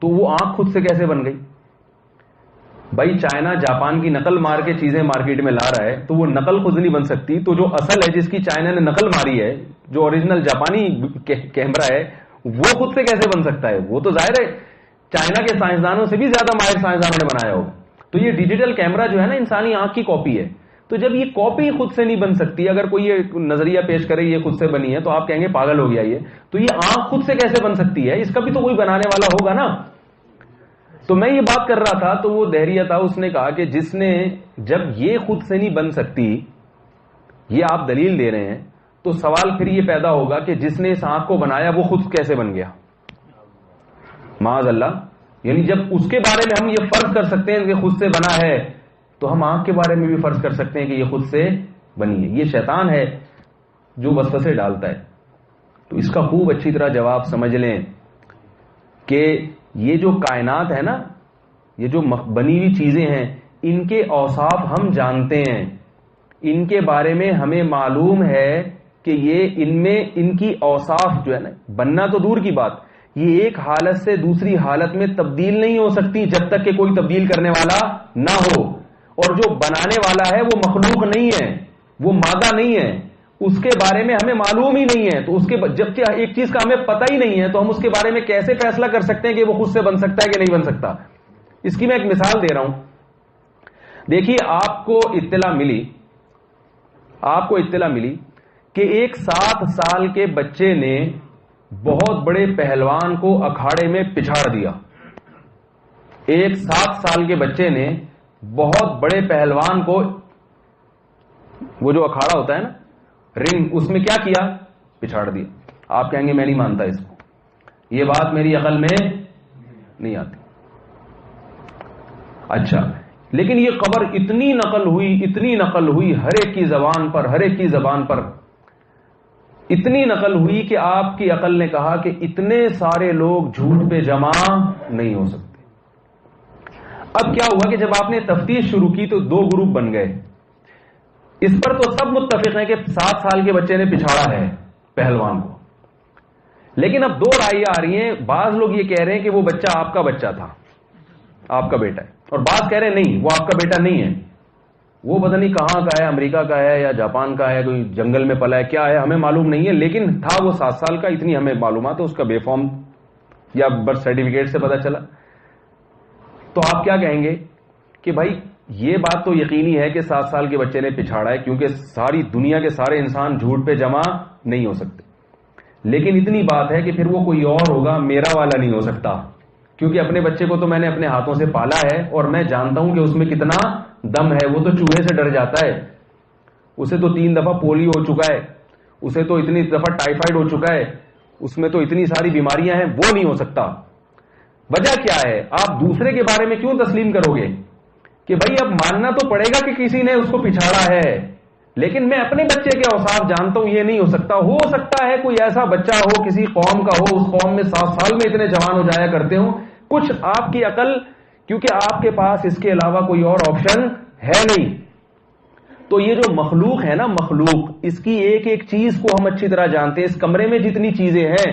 تو وہ آنکھ خود سے کیسے بن گئی؟ بھائی چائنا جاپان کی نقل مار کے چیزیں مارکیٹ میں لا رہا ہے، تو وہ نقل خود نہیں بن سکتی، تو جو اصل ہے جس کی چائنا نے نقل ماری ہے، جو اوریجنل جاپانی کیمرہ ہے، وہ خود سے کیسے بن سکتا ہے؟ وہ تو ظاہر ہے چائنا کے سائنسدانوں سے بھی زیادہ ماہر سائنسدانوں نے بنایا ہوگا. تو یہ ڈیجیٹل کیمرہ جو ہے نا انسانی آنکھ کی کاپی ہے. تو جب یہ کاپی خود سے نہیں بن سکتی، اگر کوئی یہ نظریہ پیش کرے یہ خود سے بنی ہے، تو آپ کہیں گے پاگل ہو گیا یہ، تو یہ آنکھ خود سے کیسے بن سکتی ہے؟ اس کا بھی تو کوئی بنانے والا ہوگا نا. تو میں یہ بات کر رہا تھا، تو وہ دہریہ تھا، اس نے کہا کہ جس نے، جب یہ خود سے نہیں بن سکتی، یہ آپ دلیل دے رہے ہیں، تو سوال پھر یہ پیدا ہوگا کہ جس نے اس آنکھ کو بنایا وہ خود کیسے بن گیا؟ معاذ اللہ. یعنی جب اس کے بارے میں ہم یہ فرض کر سکتے ہیں کہ خود سے بنا ہے، تو ہم آنکھ کے بارے میں بھی فرض کر سکتے ہیں کہ یہ خود سے بنی ہے. یہ شیطان ہے جو وسوسے ڈالتا ہے. تو اس کا خوب اچھی طرح جواب سمجھ لیں کہ یہ جو کائنات ہے نا، یہ جو بنی ہوئی چیزیں ہیں، ان کے اوصاف ہم جانتے ہیں، ان کے بارے میں ہمیں معلوم ہے کہ یہ ان میں ان کی اوصاف جو ہے نا، بننا تو دور کی بات، یہ ایک حالت سے دوسری حالت میں تبدیل نہیں ہو سکتی جب تک کہ کوئی تبدیل کرنے والا نہ ہو. اور جو بنانے والا ہے وہ مخلوق نہیں ہے، وہ مادہ نہیں ہے، اس کے بارے میں ہمیں معلوم ہی نہیں ہے. تو اس کے جب ایک چیز کا ہمیں پتہ ہی نہیں ہے، تو ہم اس کے بارے میں کیسے فیصلہ کر سکتے ہیں کہ وہ خود سے بن سکتا ہے کہ نہیں بن سکتا؟ اس کی میں ایک مثال دے رہا ہوں. دیکھیے، آپ کو اطلاع ملی کہ ایک 7 سال کے بچے نے بہت بڑے پہلوان کو اکھاڑے میں پچھاڑ دیا. ایک 7 سال کے بچے نے بہت بڑے پہلوان کو، وہ جو اکھاڑا ہوتا ہے نا رنگ، اس میں کیا کیا؟ پچھاڑ دیا. آپ کہیں گے میں نہیں مانتا اس کو، یہ بات میری عقل میں نہیں آتی. اچھا، لیکن یہ خبر اتنی نقل ہوئی ہر ایک کی زبان پر اتنی نقل ہوئی کہ آپ کی عقل نے کہا کہ اتنے سارے لوگ جھوٹ پہ جمع نہیں ہو سکتے. اب کیا ہوا کہ جب آپ نے تفتیش شروع کی تو 2 گروپ بن گئے. اس پر تو سب متفق ہیں کہ 7 سال کے بچے نے پچھاڑا ہے پہلوان کو، لیکن اب 2 رائے آ رہی ہیں. بعض لوگ یہ کہہ رہے ہیں کہ وہ بچہ آپ کا بچہ تھا، آپ کا بیٹا ہے، اور بعض کہہ رہے ہیں نہیں، وہ آپ کا بیٹا نہیں ہے، وہ پتہ نہیں کہاں کا ہے، امریکہ کا ہے یا جاپان کا ہے، کوئی جنگل میں پلا ہے، کیا ہے ہمیں معلوم نہیں ہے، لیکن تھا وہ 7 سال کا، اتنی ہمیں معلومات ہے، اس کا بے فارم یا برتھ سرٹیفکیٹ سے پتہ چلا. تو آپ کیا کہیں گے کہ بھائی یہ بات تو یقینی ہے کہ 7 سال کے بچے نے پچھاڑا ہے، کیونکہ ساری دنیا کے سارے انسان جھوٹ پہ جمع نہیں ہو سکتے. لیکن اتنی بات ہے کہ پھر وہ کوئی اور ہوگا، میرا والا نہیں ہو سکتا، کیونکہ اپنے بچے کو تو میں نے اپنے ہاتھوں سے پالا ہے اور میں جانتا ہوں کہ اس میں کتنا دم ہے. وہ تو چوہے سے ڈر جاتا ہے، اسے تو 3 دفعہ پولیو ہو چکا ہے، اسے تو اتنی دفعہ ٹائیفائڈ ہو چکا ہے، اس میں تو اتنی ساری بیماریاں ہیں، وہ نہیں ہو سکتا. وجہ کیا ہے؟ آپ دوسرے کے بارے میں کیوں تسلیم کرو گے کہ بھائی اب ماننا تو پڑے گا کہ کسی نے اس کو پچھاڑا ہے، لیکن میں اپنے بچے کے اوصاف جانتا ہوں، یہ نہیں ہو سکتا. ہو سکتا ہے کوئی ایسا بچہ ہو کسی قوم کا ہو، اس قوم میں 7 سال میں اتنے جوان ہو جایا کرتے ہوں. کچھ آپ کی عقل، کیونکہ آپ کے پاس اس کے علاوہ کوئی اور آپشن ہے نہیں. تو یہ جو مخلوق ہے نا، مخلوق، اس کی ایک ایک چیز کو ہم اچھی طرح جانتے ہیں. اس کمرے میں جتنی چیزیں ہیں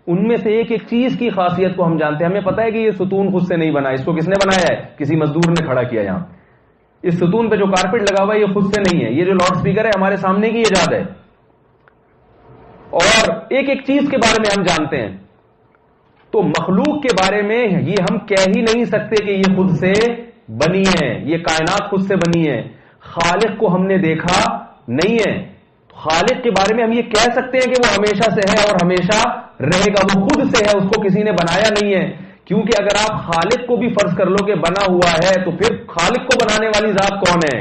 ان میں سے ایک ایک چیز کی خاصیت کو ہم جانتے ہیں. ہمیں پتا ہے کہ یہ ستون خود سے نہیں بنا، اس کو کس نے بنایا ہے؟ کسی مزدور نے کھڑا کیا یہاں. اس ستون پہ جو کارپیٹ لگا ہوا ہے یہ خود سے نہیں ہے, یہ جو لاؤڈ اسپیکر ہے ہمارے سامنے کی ایجاد ہے. اور ایک ایک چیز کے بارے میں ہم جانتے ہیں. تو مخلوق کے بارے میں یہ ہم کہہ ہی نہیں سکتے کہ یہ خود سے بنی ہے, یہ کائنات خود سے بنی ہے. خالق کو ہم نے دیکھا نہیں ہے. خالق کے بارے میں ہم یہ کہہ سکتے ہیں کہ وہ ہمیشہ سے ہے اور ہمیشہ رہے گا, وہ خود سے ہے, اس کو کسی نے بنایا نہیں ہے. کیونکہ اگر آپ خالق کو بھی فرض کر لو کہ بنا ہوا ہے تو پھر خالق کو بنانے والی ذات کون ہے؟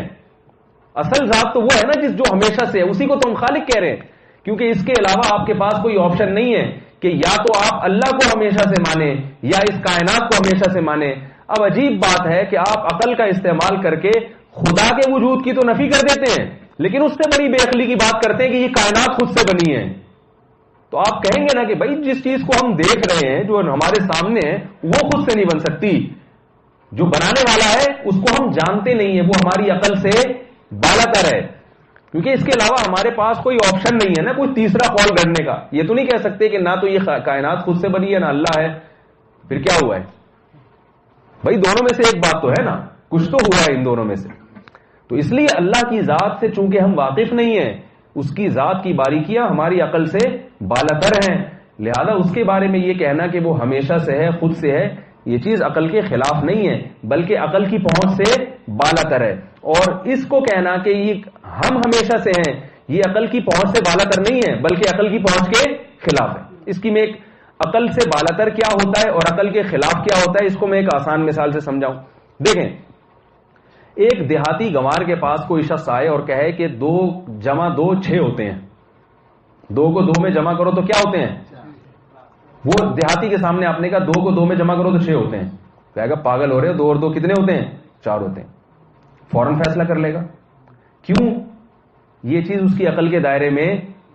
اصل ذات تو وہ ہے نا جس جو ہمیشہ سے ہے, اسی کو تو ہم خالق کہہ رہے ہیں. کیونکہ اس کے علاوہ آپ کے پاس کوئی آپشن نہیں ہے کہ یا تو آپ اللہ کو ہمیشہ سے مانیں یا اس کائنات کو ہمیشہ سے مانیں. اب عجیب بات ہے کہ آپ عقل کا استعمال کر کے خدا کے وجود کی تو نفی کر دیتے ہیں, لیکن اس سے بڑی بے عقلی کی بات کرتے ہیں کہ یہ کائنات خود سے بنی ہے. تو آپ کہیں گے نا کہ بھائی جس چیز کو ہم دیکھ رہے ہیں, جو ہمارے سامنے ہے, وہ خود سے نہیں بن سکتی. جو بنانے والا ہے اس کو ہم جانتے نہیں ہیں, وہ ہماری عقل سے بالا تر ہے. کیونکہ اس کے علاوہ ہمارے پاس کوئی آپشن نہیں ہے نا کوئی تیسرا قول کرنے کا. یہ تو نہیں کہہ سکتے کہ نہ تو یہ کائنات خود سے بنی ہے نہ اللہ ہے, پھر کیا ہوا ہے؟ بھائی دونوں میں سے ایک بات تو ہے نا, کچھ تو ہوا ہے ان دونوں میں سے. تو اس لیے اللہ کی ذات سے چونکہ ہم واقف نہیں ہیں, اس کی ذات کی باریکیاں ہماری عقل سے بالاتر ہیں, لہذا اس کے بارے میں یہ کہنا کہ وہ ہمیشہ سے ہے, خود سے ہے, یہ چیز عقل کے خلاف نہیں ہے بلکہ عقل کی پہنچ سے بالاتر ہے. اور اس کو کہنا کہ یہ ہم ہمیشہ سے ہیں, یہ عقل کی پہنچ سے بالاتر نہیں ہے بلکہ عقل کی پہنچ کے خلاف ہے. اس کی میں ایک عقل سے بالاتر کیا ہوتا ہے اور عقل کے خلاف کیا ہوتا ہے, اس کو میں ایک آسان مثال سے سمجھاؤں. دیکھیں, ایک دیہاتی گنوار کے پاس کوئی شخص آئے اور کہے کہ 2 جمع 2 6 ہوتے ہیں, 2 کو 2 میں جمع کرو تو کیا ہوتے ہیں؟ وہ دیہاتی کے سامنے آپ نے کہا 2 کو 2 میں جمع کرو تو 6 ہوتے ہیں. کہے گا پاگل ہو رہے ہو, 2 اور 2 کتنے ہوتے ہیں؟ 4 ہوتے ہیں. فوراً فیصلہ کر لے گا. کیوں؟ یہ چیز اس کی عقل کے دائرے میں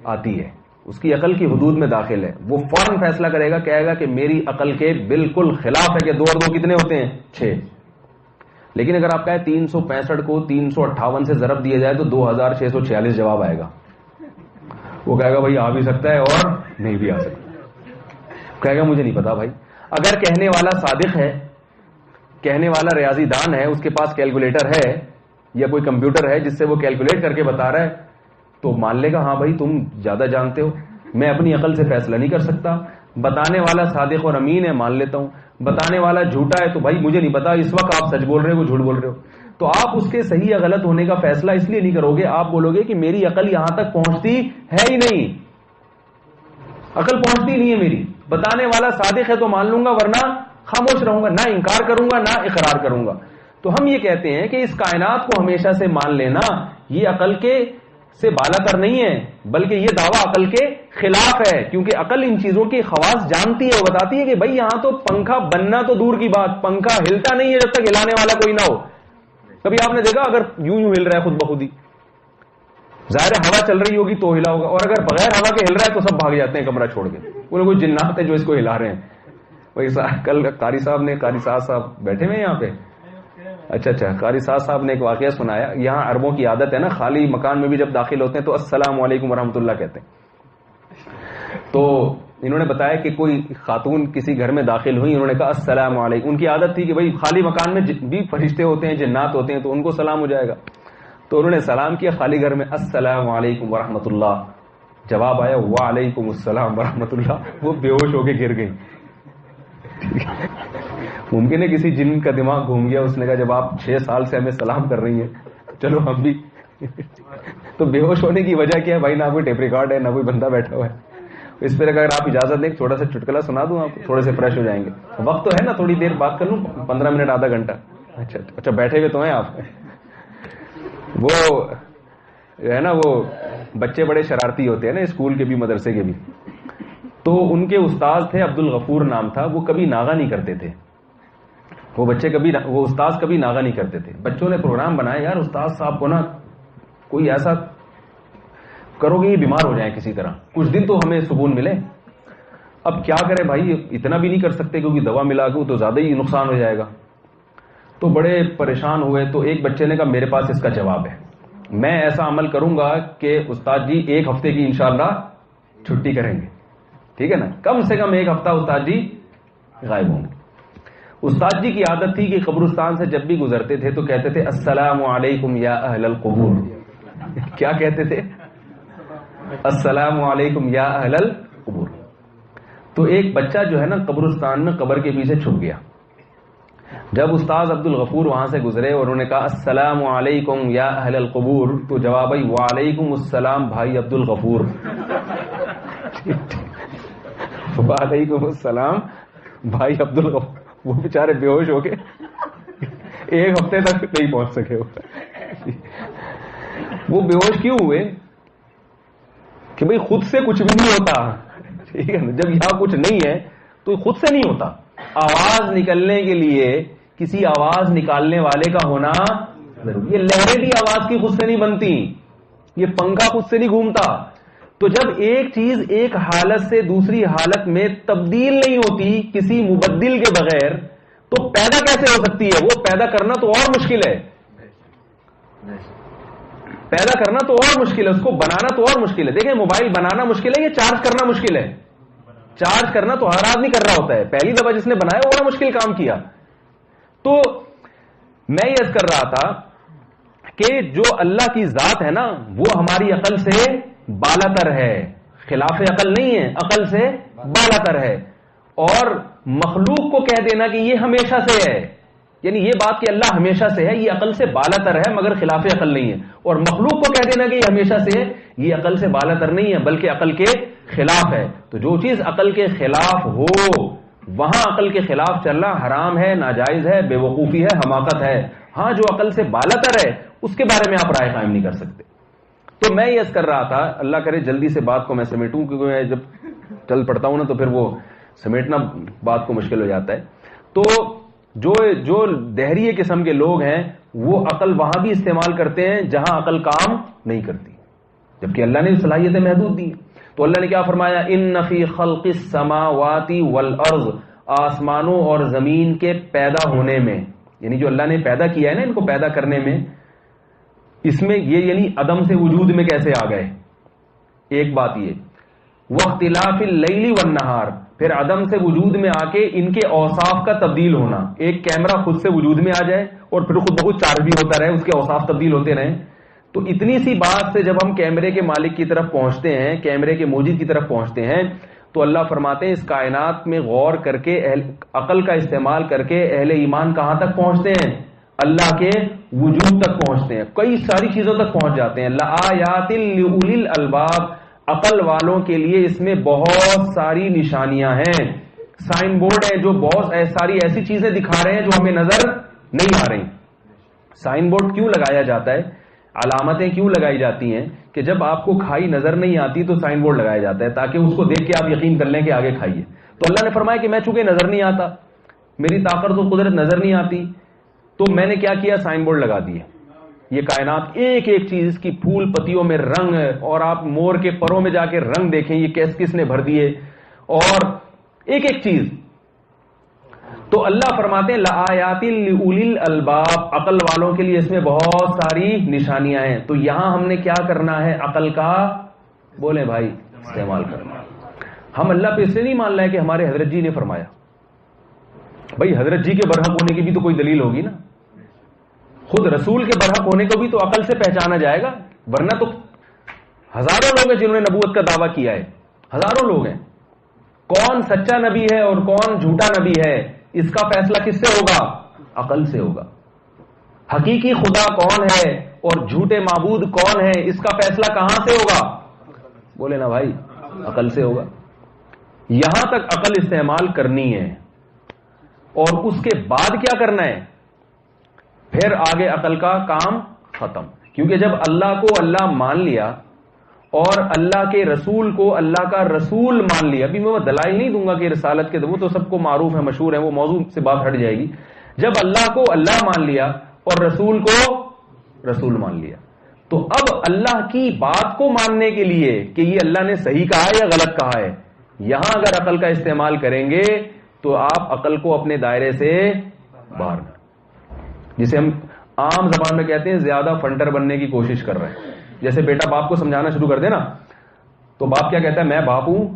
آتی ہے, اس کی عقل کی حدود میں داخل ہے. وہ فوراً فیصلہ کرے گا, کہے گا کہ میری عقل کے بالکل خلاف ہے کہ 2 اور 2 کتنے ہوتے ہیں؟ 6. لیکن اگر آپ کہیں 365 کو 358 سے ضرب دیا جائے تو 2646 جواب آئے گا. وہ کہے گا بھائی آ بھی سکتا ہے اور نہیں بھی آ سکتا. کہے گا مجھے نہیں پتا بھائی. اگر کہنے والا صادق ہے, کہنے والا ریاضی دان ہے, اس کے پاس کیلکولیٹر ہے یا کوئی کمپیوٹر ہے جس سے وہ کیلکولیٹ کر کے بتا رہا ہے, تو مان لے گا ہاں بھائی تم زیادہ جانتے ہو, میں اپنی عقل سے فیصلہ نہیں کر سکتا. بتانے والا صادق اور امین ہے, مان لیتا ہوں. بتانے والا جھوٹا ہے تو بھائی مجھے نہیں پتا اس وقت آپ سچ بول رہے ہو وہ جھوٹ بول رہے ہو. تو آپ اس کے صحیح یا غلط ہونے کا فیصلہ اس لیے نہیں کرو گے, آپ بولو گے کہ میری عقل یہاں تک پہنچتی ہے ہی نہیں, عقل پہنچتی نہیں ہے میری. بتانے والا صادق ہے تو مان لوں گا, ورنہ خاموش رہوں گا, نہ انکار کروں گا نہ اقرار کروں گا. تو ہم یہ کہتے ہیں کہ اس کائنات کو ہمیشہ سے مان لینا یہ عقل کے سے بالاتر نہیں ہے بلکہ یہ دعویٰ عقل کے خلاف ہے. کیونکہ عقل ان چیزوں کی خواص جانتی ہے, وہ بتاتی ہے کہ بھائی یہاں تو پنکھا بننا تو دور کی بات, پنکھا ہلتا نہیں ہے جب تک ہلانے والا کوئی نہ ہو. کبھی آپ نے دیکھا اگر یوں ہل رہا ہے خود بخود ہی, ظاہر ہوا چل رہی ہوگی تو ہلا ہوگا, اور اگر بغیر ہوا کے ہل رہا ہے تو سب بھاگ جاتے ہیں کمرہ چھوڑ کے, انہیں کوئی جنات ہے جو اس کو ہلا رہے ہیں. وہی کل قاری صاحب بیٹھے ہوئے یہاں پہ, اچھا قاری صاحب نے ایک واقعہ سنایا. یہاں عربوں کی عادت ہے نا, خالی مکان میں بھی جب داخل ہوتے ہیں تو السلام علیکم ورحمۃ اللہ کہتے ہیں. تو انہوں نے بتایا کہ کوئی خاتون کسی گھر میں داخل ہوئی, انہوں نے کہا السلام علیکم. ان کی عادت تھی کہ بھائی خالی مکان میں بھی فرشتے ہوتے ہیں, جنات ہوتے ہیں, تو ان کو سلام ہو جائے گا. تو انہوں نے سلام کیا خالی گھر میں, السلام علیکم ورحمۃ اللہ. جواب آیا وعلیکم السلام ورحمۃ اللہ. وہ بے ہوش ہو کے گر گئی. ممکن ہے کسی جن کا دماغ گھوم گیا, اس نے کہا جب آپ 6 سال سے ہمیں سلام کر رہی ہیں چلو ہم بھی. تو بے ہوش ہونے کی وجہ کیا ہے بھائی؟ نہ کوئی ٹیپ ریکارڈ ہے نہ کوئی بندہ بیٹھا ہوا ہے. اس پہ اگر آپ اجازت دیں تھوڑا سا چٹکلا سنا دوں, آپ تھوڑے سے فریش ہو جائیں گے. وقت تو ہے نا, تھوڑی دیر بات کر لوں, 15 منٹ آدھا گھنٹہ. اچھا بیٹھے ہوئے تو ہیں آپ. وہ ہے نا, وہ بچے بڑے شرارتی ہوتے ہیں نا, اسکول کے بھی مدرسے کے بھی. تو ان کے استاد تھے, عبد الغفور نام تھا, وہ کبھی ناغہ نہیں کرتے تھے. وہ استاذ کبھی ناغہ نہیں کرتے تھے. بچوں نے پروگرام بنایا, یار استاذ صاحب کو نا کوئی ایسا کرو گے یہ بیمار ہو جائیں کسی طرح, کچھ دن تو ہمیں سکون ملے. اب کیا کرے بھائی, اتنا بھی نہیں کر سکتے کیونکہ دوا ملا کے تو زیادہ ہی نقصان ہو جائے گا. تو بڑے پریشان ہوئے. تو ایک بچے نے کہا میرے پاس اس کا جواب ہے, میں ایسا عمل کروں گا کہ استاد جی 1 ہفتے کی انشاءاللہ چھٹی کریں گے, ٹھیک ہے نا, کم سے کم 1 ہفتہ استاد جی غائب ہوں گے. استاد جی کی عادت تھی کہ قبرستان سے جب بھی گزرتے تھے تو کہتے تھے السلام علیکم یا اہل القبور. کیا کہتے تھے؟ السلام علیکم یا اہل القبور. تو ایک بچہ جو ہے نا قبرستان میں قبر کے پیچھے چھپ گیا. جب استاد عبد الغفور وہاں سے گزرے اور انہوں نے کہا السلام علیکم یا اہل القبور, تو جواب آئی وعلیکم السلام بھائی عبد الغفور. وعلیکم السلام بھائی عبد الغفور. وہ بیچارے بے ہوش ہو کے ایک ہفتے تک نہیں پہنچ سکے. وہ بے ہوش کیوں ہوئے؟ کہ بھئی خود سے کچھ بھی نہیں ہوتا. ٹھیک ہے نا, جب یہاں کچھ نہیں ہے تو خود سے نہیں ہوتا. آواز نکلنے کے لیے کسی آواز نکالنے والے کا ہونا ضروری. یہ لہریں بھی آواز کی خود سے نہیں بنتی, یہ پنکھا خود سے نہیں گھومتا. تو جب ایک چیز ایک حالت سے دوسری حالت میں تبدیل نہیں ہوتی کسی مبدل کے بغیر, تو پیدا کیسے ہو سکتی ہے؟ وہ پیدا کرنا تو اور مشکل ہے. پیدا کرنا تو اور مشکل ہے, اس کو بنانا تو اور مشکل ہے. دیکھیں موبائل بنانا مشکل ہے, یہ چارج کرنا مشکل ہے. چارج کرنا تو ہر آدمی کر رہا ہوتا ہے, پہلی دفعہ جس نے بنایا وہ بڑا مشکل کام کیا. تو میں یہ عرض کر رہا تھا کہ جو اللہ کی ذات ہے نا وہ ہماری عقل سے بالا تر ہے, خلاف عقل نہیں ہے, عقل سے بالا تر ہے. اور مخلوق کو کہہ دینا کہ یہ ہمیشہ سے ہے, یعنی یہ بات کہ اللہ ہمیشہ سے ہے, یہ عقل سے بالا تر ہے مگر خلاف عقل نہیں ہے. اور مخلوق کو کہہ دینا کہ یہ ہمیشہ سے ہے, یہ عقل سے بالا تر نہیں ہے بلکہ عقل کے خلاف ہے. تو جو چیز عقل کے خلاف ہو وہاں عقل کے خلاف چلنا حرام ہے, ناجائز ہے, بے وقوفی ہے, حماقت ہے. ہاں جو عقل سے بالا تر ہے اس کے بارے میں آپ رائے قائم نہیں کر سکتے. تو میں یہ عرض کر رہا تھا, اللہ کرے جلدی سے بات کو میں سمیٹوں, کیونکہ میں جب چل پڑتا ہوں نا تو پھر وہ سمیٹنا بات کو مشکل ہو جاتا ہے. تو جو دہریے قسم کے لوگ ہیں وہ عقل وہاں بھی استعمال کرتے ہیں جہاں عقل کام نہیں کرتی, جبکہ اللہ نے صلاحیتیں محدود دی. تو اللہ نے کیا فرمایا؟ ان فی خلق السماوات والارض, آسمانوں اور زمین کے پیدا ہونے میں, یعنی جو اللہ نے پیدا کیا ہے نا ان کو پیدا کرنے میں, اس میں یہ یعنی عدم سے وجود میں کیسے آ گئے. ایک بات یہ, واختلاف اللیل والنہار, پھر عدم سے وجود میں آ کے ان کے اوصاف کا تبدیل ہونا. ایک کیمرہ خود سے وجود میں آ جائے اور پھر خود بخود چارج بھی ہوتا رہے, اس کے اوصاف تبدیل ہوتے رہیں. تو اتنی سی بات سے جب ہم کیمرے کے مالک کی طرف پہنچتے ہیں, کیمرے کے موجد کی طرف پہنچتے ہیں, تو اللہ فرماتے ہیں اس کائنات میں غور کر کے عقل کا استعمال کر کے اہل ایمان کہاں تک پہنچتے ہیں؟ اللہ کے وجود تک پہنچتے ہیں, کئی ساری چیزوں تک پہنچ جاتے ہیں. لآیات لأولی الالباب, عقل والوں کے لیے اس میں بہت ساری نشانیاں ہیں, سائن بورڈ ہیں جو بہت ساری ایسی چیزیں دکھا رہے ہیں جو ہمیں نظر نہیں آ رہی. سائن بورڈ کیوں لگایا جاتا ہے, علامتیں کیوں لگائی جاتی ہیں کہ جب آپ کو کھائی نظر نہیں آتی تو سائن بورڈ لگایا جاتا ہے تاکہ اس کو دیکھ کے آپ یقین کر لیں کہ آگے کھائیے. تو اللہ نے فرمایا کہ میں چونکہ نظر نہیں آتا, میری طاقت و قدرت نظر نہیں آتی, تو میں نے کیا کیا, سائن بورڈ لگا دیے. یہ کائنات ایک ایک چیز کی پھول پتیوں میں رنگ, اور آپ مور کے پروں میں جا کے رنگ دیکھیں یہ کس نے بھر دیے, اور ایک ایک چیز. تو اللہ فرماتے ہیں لآیات لأولی الالباب, عقل والوں کے لیے اس میں بہت ساری نشانیاں ہیں. تو یہاں ہم نے کیا کرنا ہے, عقل کا بولیں بھائی استعمال کرنا. ہم اللہ پہ اس سے نہیں مان رہے کہ ہمارے حضرت جی نے فرمایا. بھائی حضرت جی کے برحق ہونے کی بھی تو کوئی دلیل ہوگی نا, خود رسول کے برحق ہونے کو بھی تو عقل سے پہچانا جائے گا, ورنہ تو ہزاروں لوگ ہیں جنہوں نے نبوت کا دعویٰ کیا ہے, ہزاروں لوگ ہیں. کون سچا نبی ہے اور کون جھوٹا نبی ہے اس کا فیصلہ کس سے ہوگا؟ عقل سے ہوگا. حقیقی خدا کون ہے اور جھوٹے معبود کون ہے اس کا فیصلہ کہاں سے ہوگا؟ بولے نا بھائی, عقل سے ہوگا. یہاں تک عقل استعمال کرنی ہے, اور اس کے بعد کیا کرنا ہے, پھر آگے عقل کا کام ختم. کیونکہ جب اللہ کو اللہ مان لیا اور اللہ کے رسول کو اللہ کا رسول مان لیا, ابھی میں وہ دلائل نہیں دوں گا کہ رسالت کے وہ تو سب کو معروف ہے, مشہور ہے, وہ موضوع سے بات ہٹ جائے گی. جب اللہ کو اللہ مان لیا اور رسول کو رسول مان لیا, تو اب اللہ کی بات کو ماننے کے لیے کہ یہ اللہ نے صحیح کہا ہے یا غلط کہا ہے, یہاں اگر عقل کا استعمال کریں گے تو آپ عقل کو اپنے دائرے سے باہر, جسے ہم عام زبان میں کہتے ہیں زیادہ فنٹر بننے کی کوشش کر رہے ہیں. جیسے بیٹا باپ کو سمجھانا شروع کر دے نا, تو باپ کیا کہتا ہے, میں باپ ہوں,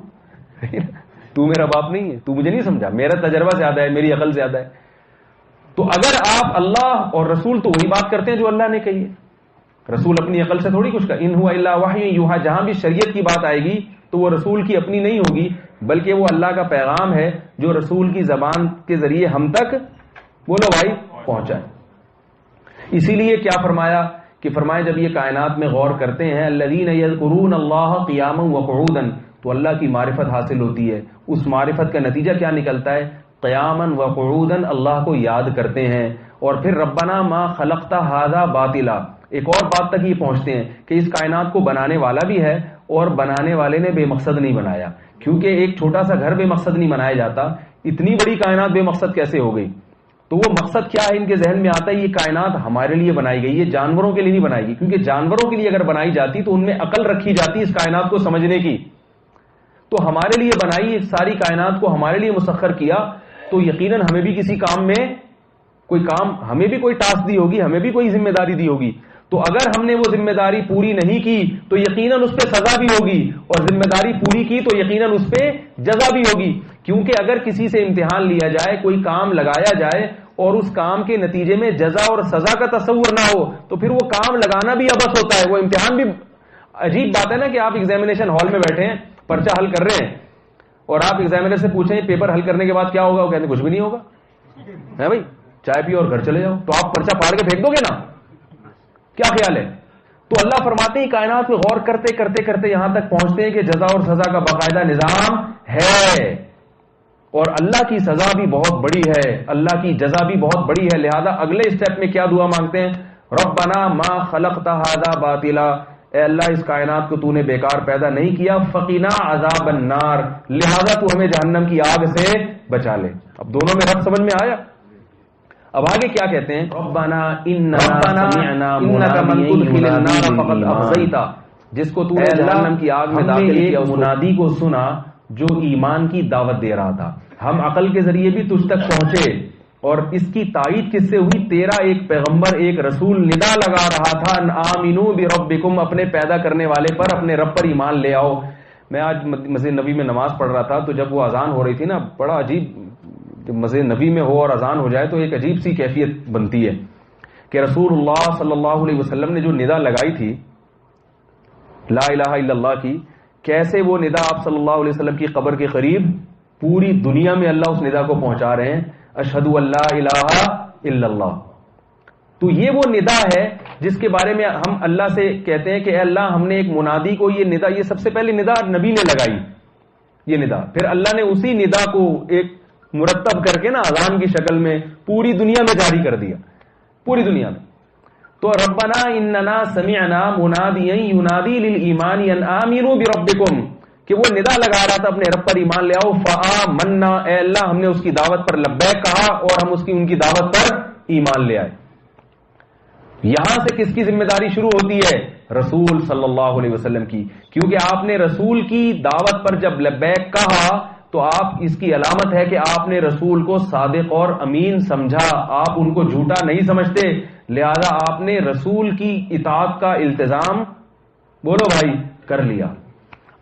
تو میرا باپ نہیں ہے, تو مجھے نہیں سمجھا, میرا تجربہ زیادہ ہے, میری عقل زیادہ ہے. تو اگر آپ اللہ اور رسول تو وہی بات کرتے ہیں جو اللہ نے کہی ہے، رسول اپنی عقل سے تھوڑی کچھ ان ہوا الا وحی یوحی، جہاں بھی شریعت کی بات آئے گی تو وہ رسول کی اپنی نہیں ہوگی، بلکہ وہ اللہ کا پیغام ہے جو رسول کی زبان کے ذریعے ہم تک بولو بھائی پہنچا ہے۔ اسی لیے کیا فرمایا کہ فرمایا جب یہ کائنات میں غور کرتے ہیں الذین یذکرون اللہ قیاما وقعودا، تو اللہ کی معرفت حاصل ہوتی ہے، اس معرفت کا نتیجہ کیا نکلتا ہے؟ قیاما وقعودا، اللہ کو یاد کرتے ہیں، اور پھر ربنا ما خلقت ھذا باطلا، ایک اور بات تک یہ پہنچتے ہیں کہ اس کائنات کو بنانے والا بھی ہے اور بنانے والے نے بے مقصد نہیں بنایا، کیونکہ ایک چھوٹا سا گھر بے مقصد نہیں بنایا جاتا، اتنی بڑی کائنات بے مقصد کیسے ہو گئی؟ تو وہ مقصد کیا ہے ان کے ذہن میں آتا ہے، یہ کائنات ہمارے لیے بنائی گئی ہے، جانوروں کے لیے نہیں بنائی گئی، کیونکہ جانوروں کے لیے اگر بنائی جاتی تو ان میں عقل رکھی جاتی اس کائنات کو سمجھنے کی، تو ہمارے لیے بنائی ساری کائنات کو ہمارے لیے مسخر کیا، تو یقیناً ہمیں بھی کسی کام میں کوئی کام، ہمیں بھی کوئی ٹاسک دی ہوگی، ہمیں بھی کوئی ذمہ داری دی ہوگی، تو اگر ہم نے وہ ذمہ داری پوری نہیں کی تو یقیناً اس پہ سزا بھی ہوگی، اور ذمہ داری پوری کی تو یقیناً اس پہ جزا بھی ہوگی، کیونکہ اگر کسی سے امتحان لیا جائے، کوئی کام لگایا جائے اور اس کام کے نتیجے میں جزا اور سزا کا تصور نہ ہو تو پھر وہ کام لگانا بھی عبث ہوتا ہے، وہ امتحان بھی۔ عجیب بات ہے نا کہ آپ ایگزامینیشن ہال میں بیٹھے ہیں، پرچہ حل کر رہے ہیں، اور آپ ایگزامینر سے پوچھیں پیپر حل کرنے کے بعد کیا ہوگا، وہ کہتے ہیں کچھ بھی نہیں ہوگا، ہے بھائی چائے پیو اور گھر چلے جاؤ، تو آپ پرچہ پھاڑ کے پھینک دو گے نا؟ کیا خیال ہے؟ تو اللہ فرماتے ہیں کائنات میں غور کرتے کرتے کرتے یہاں تک پہنچتے ہیں کہ جزا اور سزا کا باقاعدہ نظام ہے، اور اللہ کی سزا بھی بہت بڑی ہے، اللہ کی جزا بھی بہت بڑی ہے، لہذا اگلے اسٹیپ میں کیا دعا مانگتے ہیں؟ ربنا ما خلقت ھذا باطلا، اے اللہ اس کائنات کو تو نے بیکار پیدا نہیں کیا، فقنا عذاب النار، لہذا تو ہمیں جہنم کی آگ سے بچا لے۔ اب دونوں میں رب سمجھ میں آیا؟ اب آگے کیا کہتے ہیں؟ ربنا اننا من تدخل النار فقد اخزیتا، جس کو تو نے جہنم کی آگ میں داخل کیا، اس منادی کو سنا جو ایمان کی دعوت دے رہا تھا، ہم عقل کے ذریعے بھی تجھ تک پہنچے، اور اس کی تائید کس سے ہوئی؟ تیرا ایک پیغمبر ایک رسول ندا لگا رہا تھا ان آمنو بربکم، اپنے پیدا کرنے والے پر، اپنے رب پر ایمان لے آؤ۔ میں آج مسجد نبی میں نماز پڑھ رہا تھا، تو جب وہ اذان ہو رہی تھی نا، بڑا عجیب، جب مسجد نبی میں ہو اور اذان ہو جائے تو ایک عجیب سی کیفیت بنتی ہے کہ رسول اللہ صلی اللہ علیہ وسلم نے جو ندا لگائی تھی لا الہ الا اللہ کی، کیسے وہ ندا آپ صلی اللہ علیہ وسلم کی قبر کے قریب پوری دنیا میں اللہ اس ندا کو پہنچا رہے ہیں، اشہد ان لا الہ الا اللہ۔ تو یہ وہ ندا ہے جس کے بارے میں ہم اللہ سے کہتے ہیں کہ اے اللہ ہم نے ایک منادی کو، یہ ندا، یہ سب سے پہلے ندا نبی نے لگائی یہ ندا، پھر اللہ نے اسی ندا کو ایک مرتب کر کے نا اذان کی شکل میں پوری دنیا میں جاری کر دیا، پوری دنیا میں۔ تو ربنا اننا سمعنا منادیا ینادی للایمان ان آمنوا بربکم، کہ وہ ندا لگا رہا تھا اپنے رب پر ایمان لے آؤ، فآمنا، اے اللہ ہم نے اس کی دعوت پر لبیک کہا اور ہم ان کی دعوت پر ایمان لے آئے۔ یہاں سے کس کی ذمہ داری شروع ہوتی ہے؟ رسول صلی اللہ علیہ وسلم کی، کیونکہ آپ نے رسول کی دعوت پر جب لبیک کہا تو آپ، اس کی علامت ہے کہ آپ نے رسول کو صادق اور امین سمجھا، آپ ان کو جھوٹا نہیں سمجھتے، لہذا آپ نے رسول کی اطاعت کا التزام بولو بھائی کر لیا۔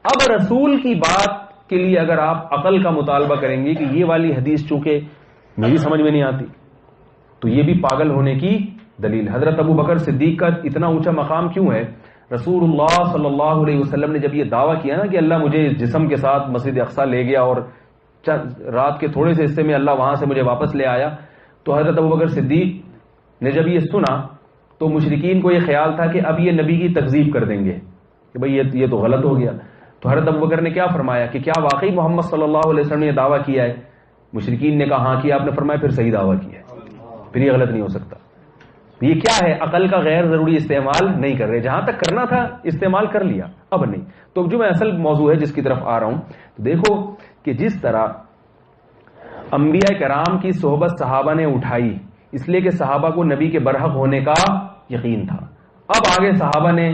اب رسول کی بات کے لیے اگر آپ عقل کا مطالبہ کریں گے کہ یہ والی حدیث چونکہ میری سمجھ میں نہیں آتی، تو یہ بھی پاگل ہونے کی دلیل۔ حضرت ابو بکر صدیق کا اتنا اونچا مقام کیوں ہے؟ رسول اللہ صلی اللہ علیہ وسلم نے جب یہ دعویٰ کیا نا کہ اللہ مجھے اس جسم کے ساتھ مسجد اقصیٰ لے گیا اور رات کے تھوڑے سے حصے میں اللہ وہاں سے مجھے واپس لے آیا، تو حضرت ابو بکر صدیق نے جب یہ سنا تو مشرکین کو یہ خیال تھا کہ اب یہ نبی کی تکذیب کر دیں گے کہ بھئی یہ تو غلط ہو گیا۔ تو حضرت ابو بکر نے کیا فرمایا کہ کیا واقعی محمد صلی اللہ علیہ وسلم نے یہ دعویٰ کیا ہے؟ مشرکین نے کہا ہاں کیا۔ آپ نے فرمایا پھر صحیح دعویٰ کیا ہے، پھر یہ غلط نہیں ہو سکتا۔ یہ کیا ہے؟ عقل کا غیر ضروری استعمال نہیں کر رہے، جہاں تک کرنا تھا استعمال کر لیا، اب نہیں۔ تو جو میں اصل موضوع ہے جس کی طرف آ رہا ہوں، تو دیکھو کہ جس طرح انبیاء کرام کی صحبت صحابہ نے اٹھائی، اس لیے کہ صحابہ کو نبی کے برحق ہونے کا یقین تھا۔ اب آگے صحابہ نے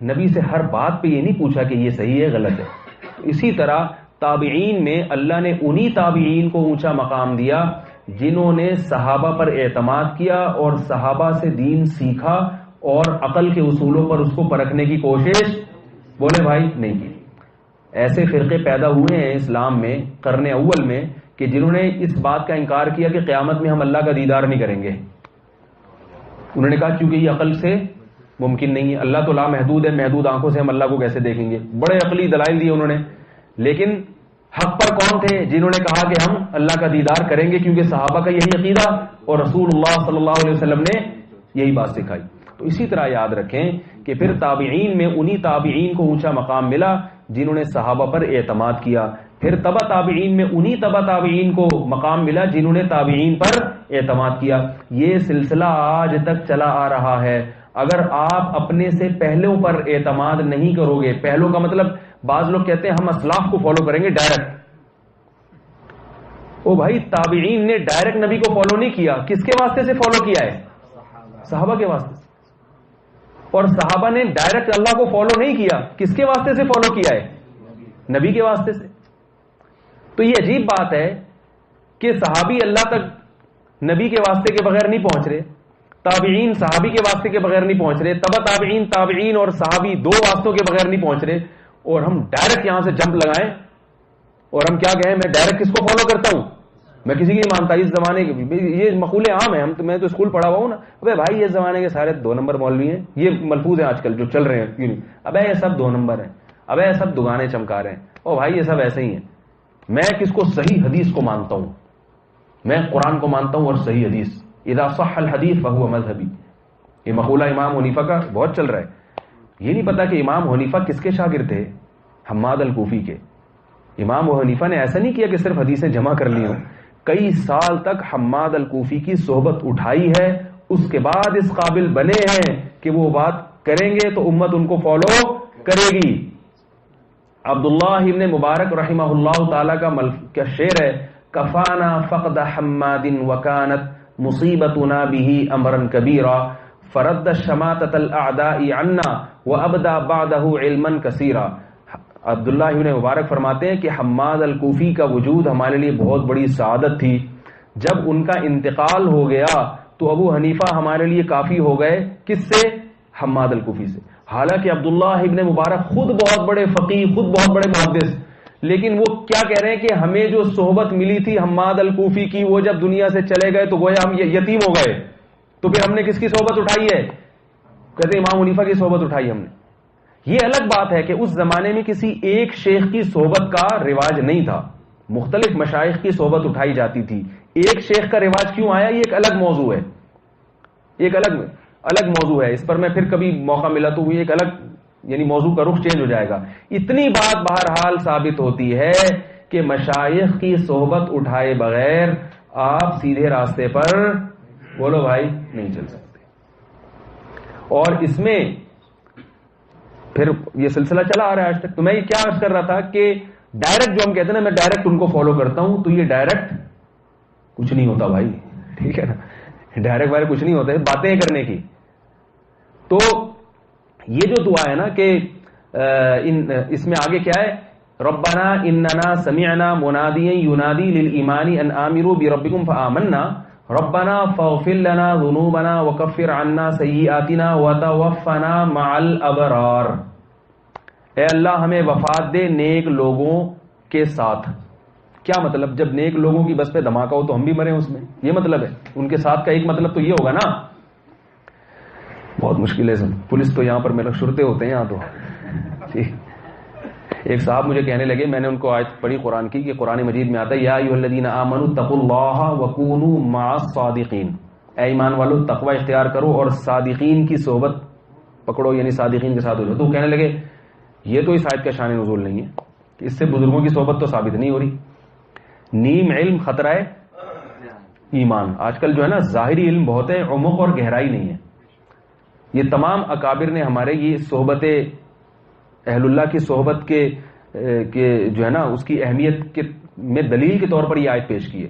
نبی سے ہر بات پہ یہ نہیں پوچھا کہ یہ صحیح ہے غلط ہے۔ اسی طرح تابعین میں اللہ نے انہی تابعین کو اونچا مقام دیا جنہوں نے صحابہ پر اعتماد کیا اور صحابہ سے دین سیکھا اور عقل کے اصولوں پر اس کو پرکھنے کی کوشش بولے بھائی نہیں کی۔ ایسے فرقے پیدا ہوئے ہیں اسلام میں قرن اول میں کہ جنہوں نے اس بات کا انکار کیا کہ قیامت میں ہم اللہ کا دیدار نہیں کریں گے. انہوں نے کہا کیونکہ یہ عقل سے ممکن نہیں ہے، اللہ تو لامحدود ہے، محدود آنکھوں سے ہم اللہ کو کیسے دیکھیں گے. بڑے عقلی دلائل دیے انہوں نے. لیکن حق پر کون تھے؟ جنہوں نے کہا کہ ہم اللہ کا دیدار کریں گے، کیونکہ صحابہ کا یہی عقیدہ اور رسول اللہ صلی اللہ علیہ وسلم نے یہی بات سکھائی. تو اسی طرح یاد رکھیں کہ پھر تابعین میں انہی تابعین کو اونچا مقام ملا جنہوں نے صحابہ پر اعتماد کیا. پھر تبع تابعین میں انہی تبع تابعین کو مقام ملا جنہوں نے تابعین پر اعتماد کیا. یہ سلسلہ آج تک چلا آ رہا ہے. اگر آپ اپنے سے پہلوں پر اعتماد نہیں کرو گے، پہلوں کا مطلب بعض لوگ کہتے ہیں ہم اسلاف کو فالو کریں گے ڈائریکٹ. او بھائی، تابعین نے ڈائریکٹ نبی کو فالو نہیں کیا، کس کے واسطے سے فالو کیا ہے؟ صحابہ کے واسطے سے. اور صحابہ نے ڈائریکٹ اللہ کو فالو نہیں کیا، کس کے واسطے سے فالو کیا ہے؟ نبی کے واسطے سے. تو یہ عجیب بات ہے کہ صحابی اللہ تک نبی کے واسطے کے بغیر نہیں پہنچ رہے، تابعین صحابی کے واسطے کے بغیر نہیں پہنچ رہے، تبع تابعین تابعین اور صحابی دو واسطوں کے بغیر نہیں پہنچ رہے، اور ہم ڈائریکٹ یہاں سے جمپ لگائیں اور ہم کیا کہیں میں ڈائریکٹ کس کو فالو کرتا ہوں، میں کسی کی نہیں مانتا. اس زمانے کے یہ مقولے عام ہیں، میں تو اسکول پڑھا ہوا ہوں نا. ابے بھائی اس زمانے کے سارے 2 نمبر مولوی ہیں، یہ ملفوظ ہیں آج کل جو چل رہے ہیں. ابے یہ سب 2 نمبر ہیں، ابے یہ سب دگانے چمکا رہے ہیں. او بھائی یہ سب ایسے ہی ہیں. میں کس کو؟ صحیح حدیث کو مانتا ہوں، میں قرآن کو مانتا ہوں اور صحیح حدیث. اذا صح الحدیث فهو مذہبی. یہ مقولہ امام حنیفہ کا بہت چل رہا ہے. یہ نہیں پتا کہ امام حنیفہ کس کے شاگرد تھے؟ حماد الکوفی کے. امام حنیفہ نے ایسا نہیں کیا کہ صرف حدیثیں جمع کر لی ہوں، کئی سال تک حماد الکوفی کی صحبت اٹھائی ہے. اس کے بعد اس قابل بنے ہیں کہ وہ بات کریں گے تو امت ان کو فالو کرے گی. عبداللہ ابن مبارک رحمہ اللہ تعالی کا شعر ہے، کفانا فقد حماد وکانت مصیبتنا به امرا کبیرا فرد شماتۃ الاعداء عنا وابدا بعده علما کثیرا. عبداللہ ابن مبارک فرماتے ہیں کہ حماد الکوفی کا وجود ہمارے لیے بہت بڑی سعادت تھی. جب ان کا انتقال ہو گیا تو ابو حنیفہ ہمارے لیے کافی ہو گئے. کس سے؟ حماد الکوفی سے. حالانکہ عبداللہ ابن مبارک خود بہت بڑے فقیہ، خود بہت بڑے محدث، لیکن وہ کیا کہہ رہے ہیں کہ ہمیں جو صحبت ملی تھی حماد الکوفی کی، وہ جب دنیا سے چلے گئے تو گویا ہم یتیم ہو گئے. تو پھر ہم نے کس کی صحبت اٹھائی ہے؟ کہتے ہیں امام حنیفہ کی صحبت اٹھائی ہم نے. یہ الگ بات ہے کہ اس زمانے میں کسی ایک شیخ کی صحبت کا رواج نہیں تھا، مختلف مشائخ کی صحبت اٹھائی جاتی تھی. ایک شیخ کا رواج کیوں آیا یہ ایک الگ موضوع ہے، ایک الگ موضوع ہے. اس پر میں پھر کبھی موقع ملا تو ایک الگ یعنی موضوع کا رخ چینج ہو جائے گا. اتنی بات بہرحال ثابت ہوتی ہے کہ مشائخ کی صحبت اٹھائے بغیر آپ سیدھے راستے پر بولو بھائی نہیں چل سکتے. اور اس میں پھر یہ سلسلہ چلا آ رہا ہے آج تک. تو میں یہ کیا عرض کر رہا تھا کہ ڈائریکٹ جو ہم کہتے ہیں نا میں ڈائریکٹ ان کو فالو کرتا ہوں، تو یہ ڈائریکٹ کچھ نہیں ہوتا بھائی، ٹھیک ہے نا. ڈائریکٹ والے کچھ نہیں ہوتے، باتیں کرنے کی. تو یہ جو دعا ہے نا کہ اس میں آگے کیا ہے؟ ربنا اننا سمعنا منادیا ینادی للایمان ان آمنوا بربکم فآمنا ربنا فاغفر لنا ذنوبنا وکفر عنا سیئاتنا وتوفنا مع الابرار. اے اللہ ہمیں وفات دے نیک لوگوں کے ساتھ. کیا مطلب؟ جب نیک لوگوں کی بس پہ دھماکہ ہو تو ہم بھی مریں اس میں، یہ مطلب ہے. ان کے ساتھ کا ایک مطلب تو یہ ہوگا نا. بہت مشکل ہے پولیس تو یہاں پر میرے شرطے ہوتے ہیں یہاں تو. ایک صاحب مجھے کہنے لگے، میں نے ان کو آیت پڑھی قرآن کی کہ قرآن مجید میں آتا ہے یا ایھا الذین آمنوا اتقوا اللہ وکونوا مع الصادقین. اے ایمان والو تقوی اختیار کرو اور صادقین کی صحبت پکڑو، یعنی صادقین کے ساتھ ہو جاؤ. تو کہنے لگے یہ تو اس آیت کا شان نزول نہیں ہے کہ اس سے بزرگوں کی صحبت تو ثابت نہیں ہو رہی. نیم علم خطرہ ہے ایمان. آج کل جو ہے نا ظاہری علم بہت ہے، عمق اور گہرائی نہیں ہے. یہ تمام اکابر نے ہمارے یہ صحبت اہل اللہ کی صحبت کے جو ہے نا اس کی اہمیت میں دلیل کے طور پر یہ آیت پیش کی ہے.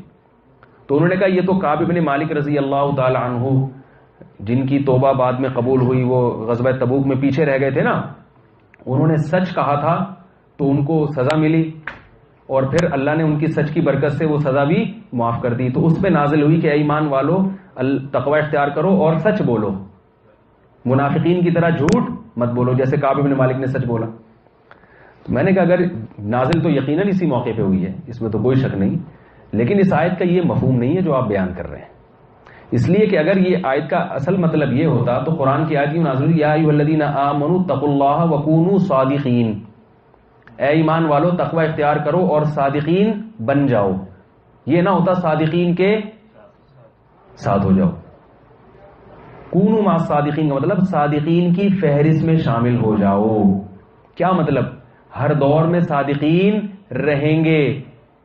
تو انہوں نے کہا یہ تو کعب بن مالک رضی اللہ تعالی عنہ جن کی توبہ بعد میں قبول ہوئی، وہ غزوہ تبوک میں پیچھے رہ گئے تھے نا، انہوں نے سچ کہا تھا تو ان کو سزا ملی، اور پھر اللہ نے ان کی سچ کی برکت سے وہ سزا بھی معاف کر دی. تو اس پہ نازل ہوئی کہ اے ایمان والو تقوی اختیار کرو اور سچ بولو، منافقین کی طرح جھوٹ مت بولو، جیسے کعب بن مالک نے سچ بولا. تو میں نے کہا اگر نازل تو یقیناً اسی موقع پہ ہوئی ہے، اس میں تو کوئی شک نہیں، لیکن اس آیت کا یہ مفہوم نہیں ہے جو آپ بیان کر رہے ہیں. اس لیے کہ اگر یہ آیت کا اصل مطلب یہ ہوتا تو قرآن کی آیت نازل ہوئی یا ایھا الذین آمنوا اتقوا اللہ وکونوا صادقین، اے ایمان والو تقوی اختیار کرو اور صادقین بن جاؤ. یہ نہ ہوتا صادقین کے ساتھ ہو جاؤ. کونوا مع الصادقین کا مطلب صادقین کی فہرست میں شامل ہو جاؤ. کیا مطلب؟ ہر دور میں صادقین رہیں گے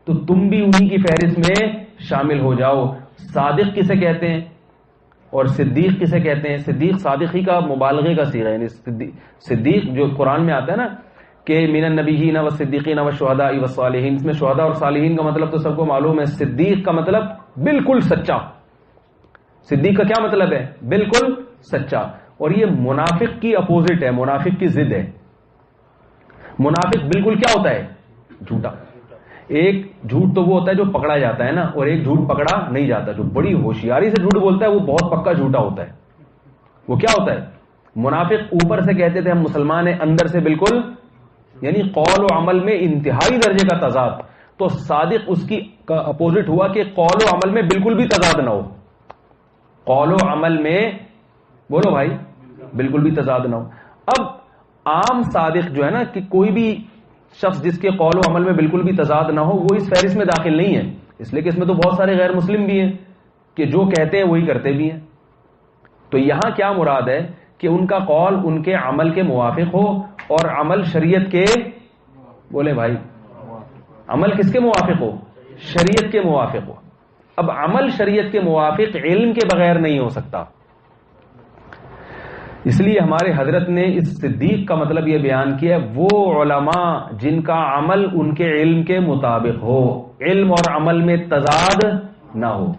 تو تم بھی انہی کی فہرست میں شامل ہو جاؤ. صادق کسے کہتے ہیں اور صدیق کسے کہتے ہیں؟ صدیق صادقی کا مبالغے کا صیغہ ہے. یعنی صدیق جو قرآن میں آتا ہے نا کہ من النبیین والصدیقین والشہداء والصالحین، اس میں شہداء اور صالحین کا مطلب تو سب کو معلوم ہے. صدیق کا مطلب بالکل سچا. صدیق کا کیا مطلب ہے؟ بالکل سچا. اور یہ منافق کی اپوزٹ ہے، منافق کی ضد ہے. منافق بالکل کیا ہوتا ہے؟ جھوٹا. ایک جھوٹ تو وہ ہوتا ہے جو پکڑا جاتا ہے نا، اور ایک جھوٹ پکڑا نہیں جاتا. جو بڑی ہوشیاری سے جھوٹ بولتا ہے وہ بہت پکا جھوٹا ہوتا ہے. وہ کیا ہوتا ہے؟ منافق اوپر سے کہتے تھے ہم مسلمان ہیں، اندر سے بالکل، یعنی قول و عمل میں انتہائی درجے کا تضاد. تو صادق اس کی کا اپوزٹ ہوا کہ قول و عمل میں بالکل بھی تضاد نہ ہو. قول و عمل میں بولو بھائی بالکل بھی تضاد نہ ہو. اب عام صادق جو ہے نا کہ کوئی بھی شخص جس کے قول و عمل میں بالکل بھی تضاد نہ ہو وہ اس فہرست میں داخل نہیں ہے. اس لیے کہ اس میں تو بہت سارے غیر مسلم بھی ہیں کہ جو کہتے ہیں وہی کرتے بھی ہیں. تو یہاں کیا مراد ہے کہ ان کا قول ان کے عمل کے موافق ہو اور عمل شریعت کے، بولے بھائی عمل کس کے موافق ہو؟ شریعت کے موافق ہو. اب عمل شریعت کے موافق علم کے بغیر نہیں ہو سکتا. اس لیے ہمارے حضرت نے اس صدیق کا مطلب یہ بیان کیا وہ علماء جن کا عمل ان کے علم کے مطابق ہو، علم اور عمل میں تضاد نہ ہو.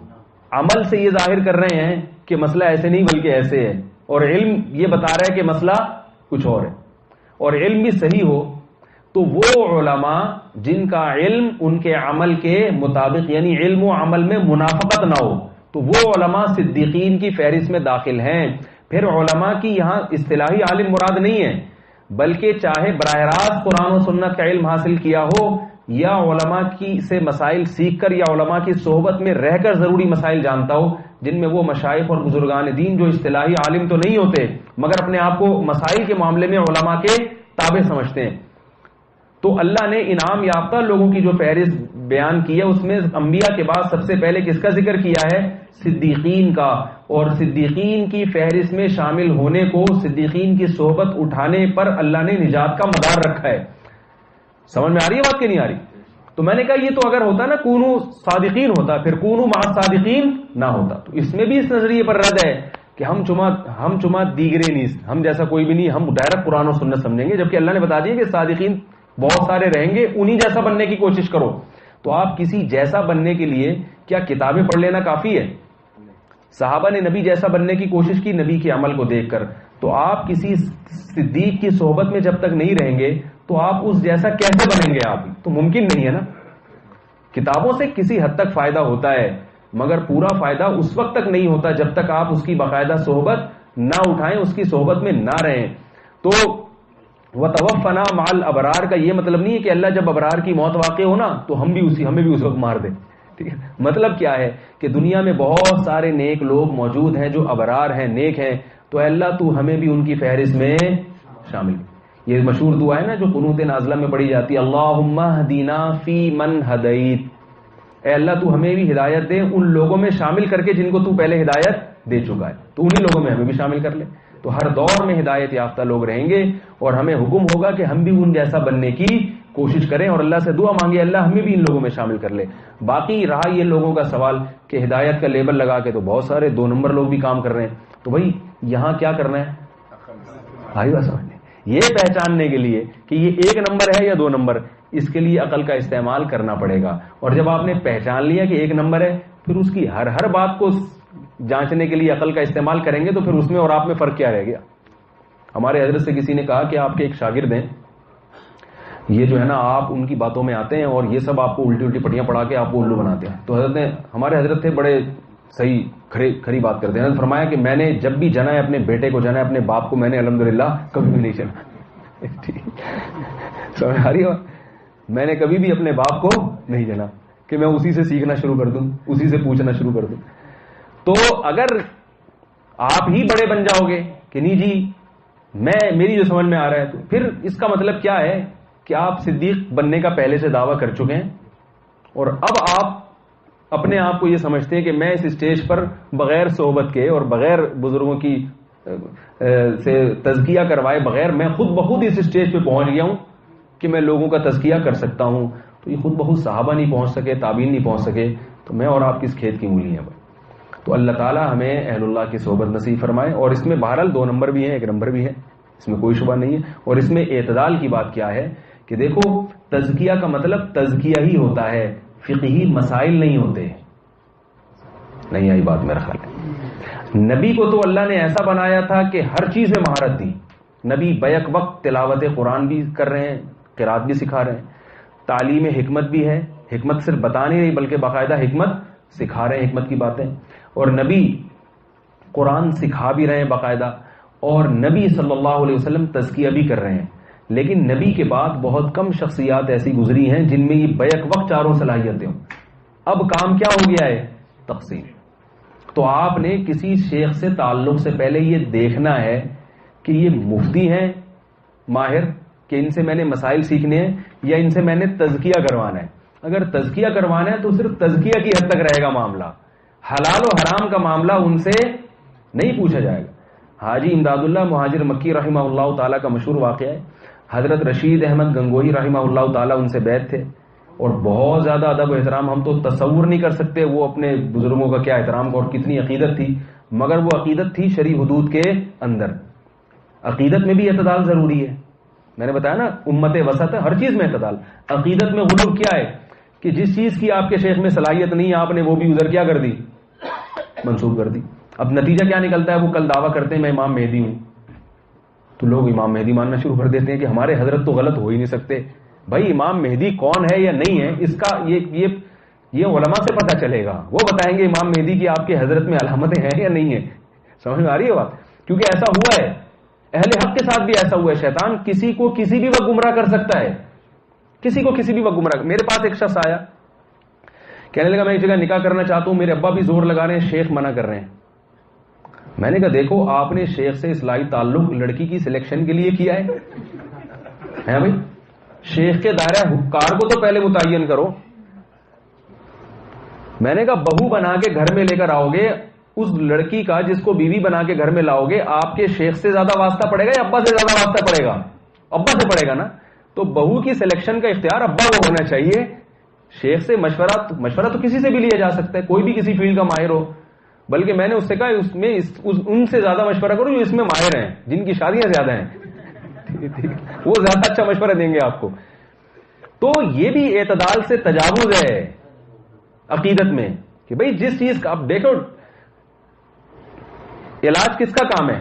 عمل سے یہ ظاہر کر رہے ہیں کہ مسئلہ ایسے نہیں بلکہ ایسے ہے، اور علم یہ بتا رہا ہے کہ مسئلہ کچھ اور ہے، اور علم بھی صحیح ہو. تو وہ علماء جن کا علم ان کے عمل کے مطابق، یعنی علم و عمل میں منافقت نہ ہو، تو وہ علماء صدیقین کی فہرست میں داخل ہیں. پھر علماء کی یہاں اصطلاحی عالم مراد نہیں ہے، بلکہ چاہے براہ راست قرآن و سنت کا علم حاصل کیا ہو یا علماء کی سے مسائل سیکھ کر یا علماء کی صحبت میں رہ کر ضروری مسائل جانتا ہو، جن میں وہ مشائخ اور بزرگان دین جو اصطلاحی عالم تو نہیں ہوتے مگر اپنے آپ کو مسائل کے معاملے میں علماء کے تابع سمجھتے ہیں. تو اللہ نے انعام یافتہ لوگوں کی جو فہرست بیان کی ہے اس میں انبیاء کے بعد سب سے پہلے کس کا ذکر کیا ہے؟ صدیقین کا. اور صدیقین کی فہرست میں شامل ہونے کو، صدیقین کی صحبت اٹھانے پر اللہ نے نجات کا مدار رکھا ہے. سمجھ میں آ رہی ہے بات کہ نہیں آ رہی؟ تو میں نے کہا یہ تو اگر ہوتا نا کونو صادقین ہوتا، پھر کونو مع صادقین نہ ہوتا. تو اس میں بھی اس نظریے پر رد ہے کہ ہم چما دیگرے نہیں، ہم جیسا کوئی بھی نہیں، ہم ڈائریکٹ قرآن و سنت سمجھیں گے، جبکہ اللہ نے بتا دیا کہ صادقین بہت سارے رہیں گے، انہی جیسا بننے کی کوشش کرو. تو آپ کسی جیسا بننے کے لیے کیا کتابیں پڑھ لینا کافی ہے؟ صحابہ نے نبی جیسا بننے کی کوشش کی نبی کے عمل کو دیکھ کر. تو آپ کسی صدیق کی صحبت میں جب تک نہیں رہیں گے تو آپ اس جیسا کیسے بنیں گے؟ آپ تو ممکن نہیں ہے نا. کتابوں سے کسی حد تک فائدہ ہوتا ہے مگر پورا فائدہ اس وقت تک نہیں ہوتا جب تک آپ اس کی باقاعدہ صحبت نہ اٹھائیں، اس کی صحبت میں نہ رہیں. تو وَتَوَفَّنَا مَعَ الْأَبْرَارِ کا یہ مطلب نہیں ہے کہ اللہ جب ابرار کی موت واقع ہو نا تو ہمیں بھی اس وقت مار دے. ٹھیک ہے؟ مطلب کیا ہے کہ دنیا میں بہت سارے نیک لوگ موجود ہیں جو ابرار ہیں، نیک ہیں، تو اللہ تو ہمیں بھی ان کی فہرست میں شامل. یہ مشہور دعا ہے نا جو قنوت نازلہ میں پڑھی جاتی ہے، اللہم اہدنا فی من ہدیت. اے اللہ تو ہمیں بھی ہدایت دے ان لوگوں میں شامل کر کے جن کو تو پہلے ہدایت دے چکا ہے، تو انہی لوگوں میں ہمیں بھی شامل کر لے. تو ہر دور میں ہدایت یافتہ لوگ رہیں گے اور ہمیں حکم ہوگا کہ ہم بھی ان جیسا بننے کی کوشش کریں اور اللہ سے دعا مانگے اللہ ہمیں بھی ان لوگوں میں شامل کر لے. باقی رہا یہ لوگوں کا سوال کہ ہدایت کا لیبل لگا کے تو بہت سارے 2 نمبر لوگ بھی کام کر رہے ہیں. تو بھائی یہاں کیا کرنا ہے بھائی بات سمجھنے، یہ پہچاننے کے لیے کہ یہ 1 نمبر ہے یا 2 نمبر، اس کے لیے عقل کا استعمال کرنا پڑے گا. اور جب آپ نے پہچان لیا کہ 1 نمبر ہے پھر اس کی ہر بات کو جانچنے کے لیے عقل کا استعمال کریں گے تو پھر اس میں اور آپ میں فرق کیا رہ گیا؟ ہمارے حضرت سے کسی نے کہا کہ آپ کے ایک شاگرد ہیں، یہ جو ہے نا آپ ان کی باتوں میں آتے ہیں اور یہ سب آپ کو الٹی پٹیاں پڑھا کے آپ کو الو بناتے ہیں. تو حضرت نے، ہمارے حضرت تھے بڑے صحیح کھری بات کرتے ہیں، حضرت فرمایا کہ میں نے جب بھی جنا ہے اپنے بیٹے کو جنا ہے، اپنے باپ کو میں نے الحمدللہ کبھی بھی نہیں جنا. سمجھ آ رہی ہو؟ میں نے کبھی بھی اپنے باپ کو نہیں جنا. کہ میں اسی سے سیکھنا شروع کر دوں, اسی سے پوچھنا شروع کر دوں. تو اگر آپ ہی بڑے بن جاؤ گے کہ نہیں جی میری جو سمجھ میں آ رہا ہے, تو پھر اس کا مطلب کیا ہے کہ آپ صدیق بننے کا پہلے سے دعویٰ کر چکے ہیں, اور اب آپ اپنے آپ کو یہ سمجھتے ہیں کہ میں اس اسٹیج پر بغیر صحبت کے اور بغیر بزرگوں کی سے تزکیہ کروائے بغیر میں خود بخود اس اسٹیج پہ پہنچ گیا ہوں کہ میں لوگوں کا تزکیہ کر سکتا ہوں. تو یہ خود بخود صحابہ نہیں پہنچ سکے, تابعین نہیں پہنچ سکے, تو میں اور آپ کس کھیت کی مولی ہیں بھائی. تو اللہ تعالیٰ ہمیں اہل اللہ کی صحبت نصیب فرمائے. اور اس میں بہرحال 2 نمبر بھی ہیں, 1 نمبر بھی ہے, اس میں کوئی شبہ نہیں ہے. اور اس میں اعتدال کی بات کیا ہے کہ دیکھو تزکیہ کا مطلب تزکیہ ہی ہوتا ہے, فقہی مسائل نہیں ہوتے. نہیں آئی بات میرا خیال ہے. نبی کو تو اللہ نے ایسا بنایا تھا کہ ہر چیز میں مہارت دی. نبی بیک وقت تلاوت قرآن بھی کر رہے ہیں, قرات بھی سکھا رہے ہیں, تعلیم حکمت بھی ہے, حکمت صرف بتا نہیں رہی بلکہ باقاعدہ حکمت سکھا رہے ہیں, حکمت کی باتیں. اور نبی قرآن سکھا بھی رہے ہیں باقاعدہ, اور نبی صلی اللہ علیہ وسلم تزکیہ بھی کر رہے ہیں. لیکن نبی کے بعد بہت کم شخصیات ایسی گزری ہیں جن میں یہ بیک وقت چاروں صلاحیتیں ہوں. اب کام کیا ہو گیا ہے؟ تقسیم. تو آپ نے کسی شیخ سے تعلق سے پہلے یہ دیکھنا ہے کہ یہ مفتی ہیں ماہر, کہ ان سے میں نے مسائل سیکھنے ہیں, یا ان سے میں نے تزکیہ کروانا ہے. اگر تزکیہ کروانا ہے تو صرف تزکیہ کی حد تک رہے گا معاملہ, حلال و حرام کا معاملہ ان سے نہیں پوچھا جائے گا. حاجی امداد اللہ مہاجر مکی رحمہ اللہ تعالیٰ کا مشہور واقعہ ہے. حضرت رشید احمد گنگوہی رحمہ اللہ تعالیٰ ان سے بیعت تھے, اور بہت زیادہ ادب و احترام, ہم تو تصور نہیں کر سکتے وہ اپنے بزرگوں کا کیا احترام اور کتنی عقیدت تھی. مگر وہ عقیدت تھی شرعی حدود کے اندر. عقیدت میں بھی اعتدال ضروری ہے. میں نے بتایا نا امت وسط ہے, ہر چیز میں اعتدال. عقیدت میں غلو کیا ہے کہ جس چیز کی آپ کے شیخ میں صلاحیت نہیں ہے آپ نے وہ بھی ادھر کیا کر دی, منسوخ کر دی. اب نتیجہ کیا نکلتا ہے, وہ کل دعویٰ کرتے ہیں میں امام مہدی ہوں, تو لوگ امام مہدی ماننا شروع کر دیتے ہیں کہ ہمارے حضرت تو غلط ہو ہی نہیں سکتے. بھائی امام مہدی کون ہے یا نہیں ہے اس کا یہ علماء سے پتہ چلے گا, وہ بتائیں گے امام مہدی کی آپ کے حضرت میں علامتیں ہیں یا نہیں ہیں. سمجھ میں آ رہی ہے بات؟ کیونکہ ایسا ہوا ہے, اہل حق کے ساتھ بھی ایسا ہوا ہے. شیطان کسی کو کسی بھی وقت گمراہ کر سکتا ہے, کسی کو کسی بھی وقت گمراہ. میرے پاس ایک شخص آیا, کہنے لگا میں ایک جگہ نکاح کرنا چاہتا ہوں, میرے ابا بھی زور لگا رہے ہیں, شیخ منع کر رہے ہیں. میں نے کہا دیکھو آپ نے شیخ سے اصلاحی تعلق لڑکی کی سلیکشن کے لیے کیا ہے بھائی, شیخ کے دائرہ کار کو تو پہلے متعین کرو. میں نے کہا بہو بنا کے گھر میں لے کر آؤ گے, اس لڑکی کا جس کو بیوی بنا کے گھر میں لاؤ گے, آپ کے شیخ سے زیادہ واسطہ پڑے گا یا ابا سے زیادہ واسطہ پڑے گا؟ ابا سے پڑے گا نا. تو بہو کی سلیکشن کا اختیار ابا کو ہونا چاہیے. شیخ سے مشورہ تو کسی سے بھی لیا جا سکتا ہے, کوئی بھی کسی فیلڈ کا ماہر ہو. بلکہ میں نے اس سے کہا اس میں ان سے زیادہ مشورہ کرو جو اس میں ماہر ہیں, جن کی شادیاں زیادہ ہیں, وہ زیادہ اچھا مشورہ دیں گے آپ کو. تو یہ بھی اعتدال سے تجاوز ہے عقیدت میں کہ بھئی جس چیز کا اب دیکھو, علاج کس کا کام ہے؟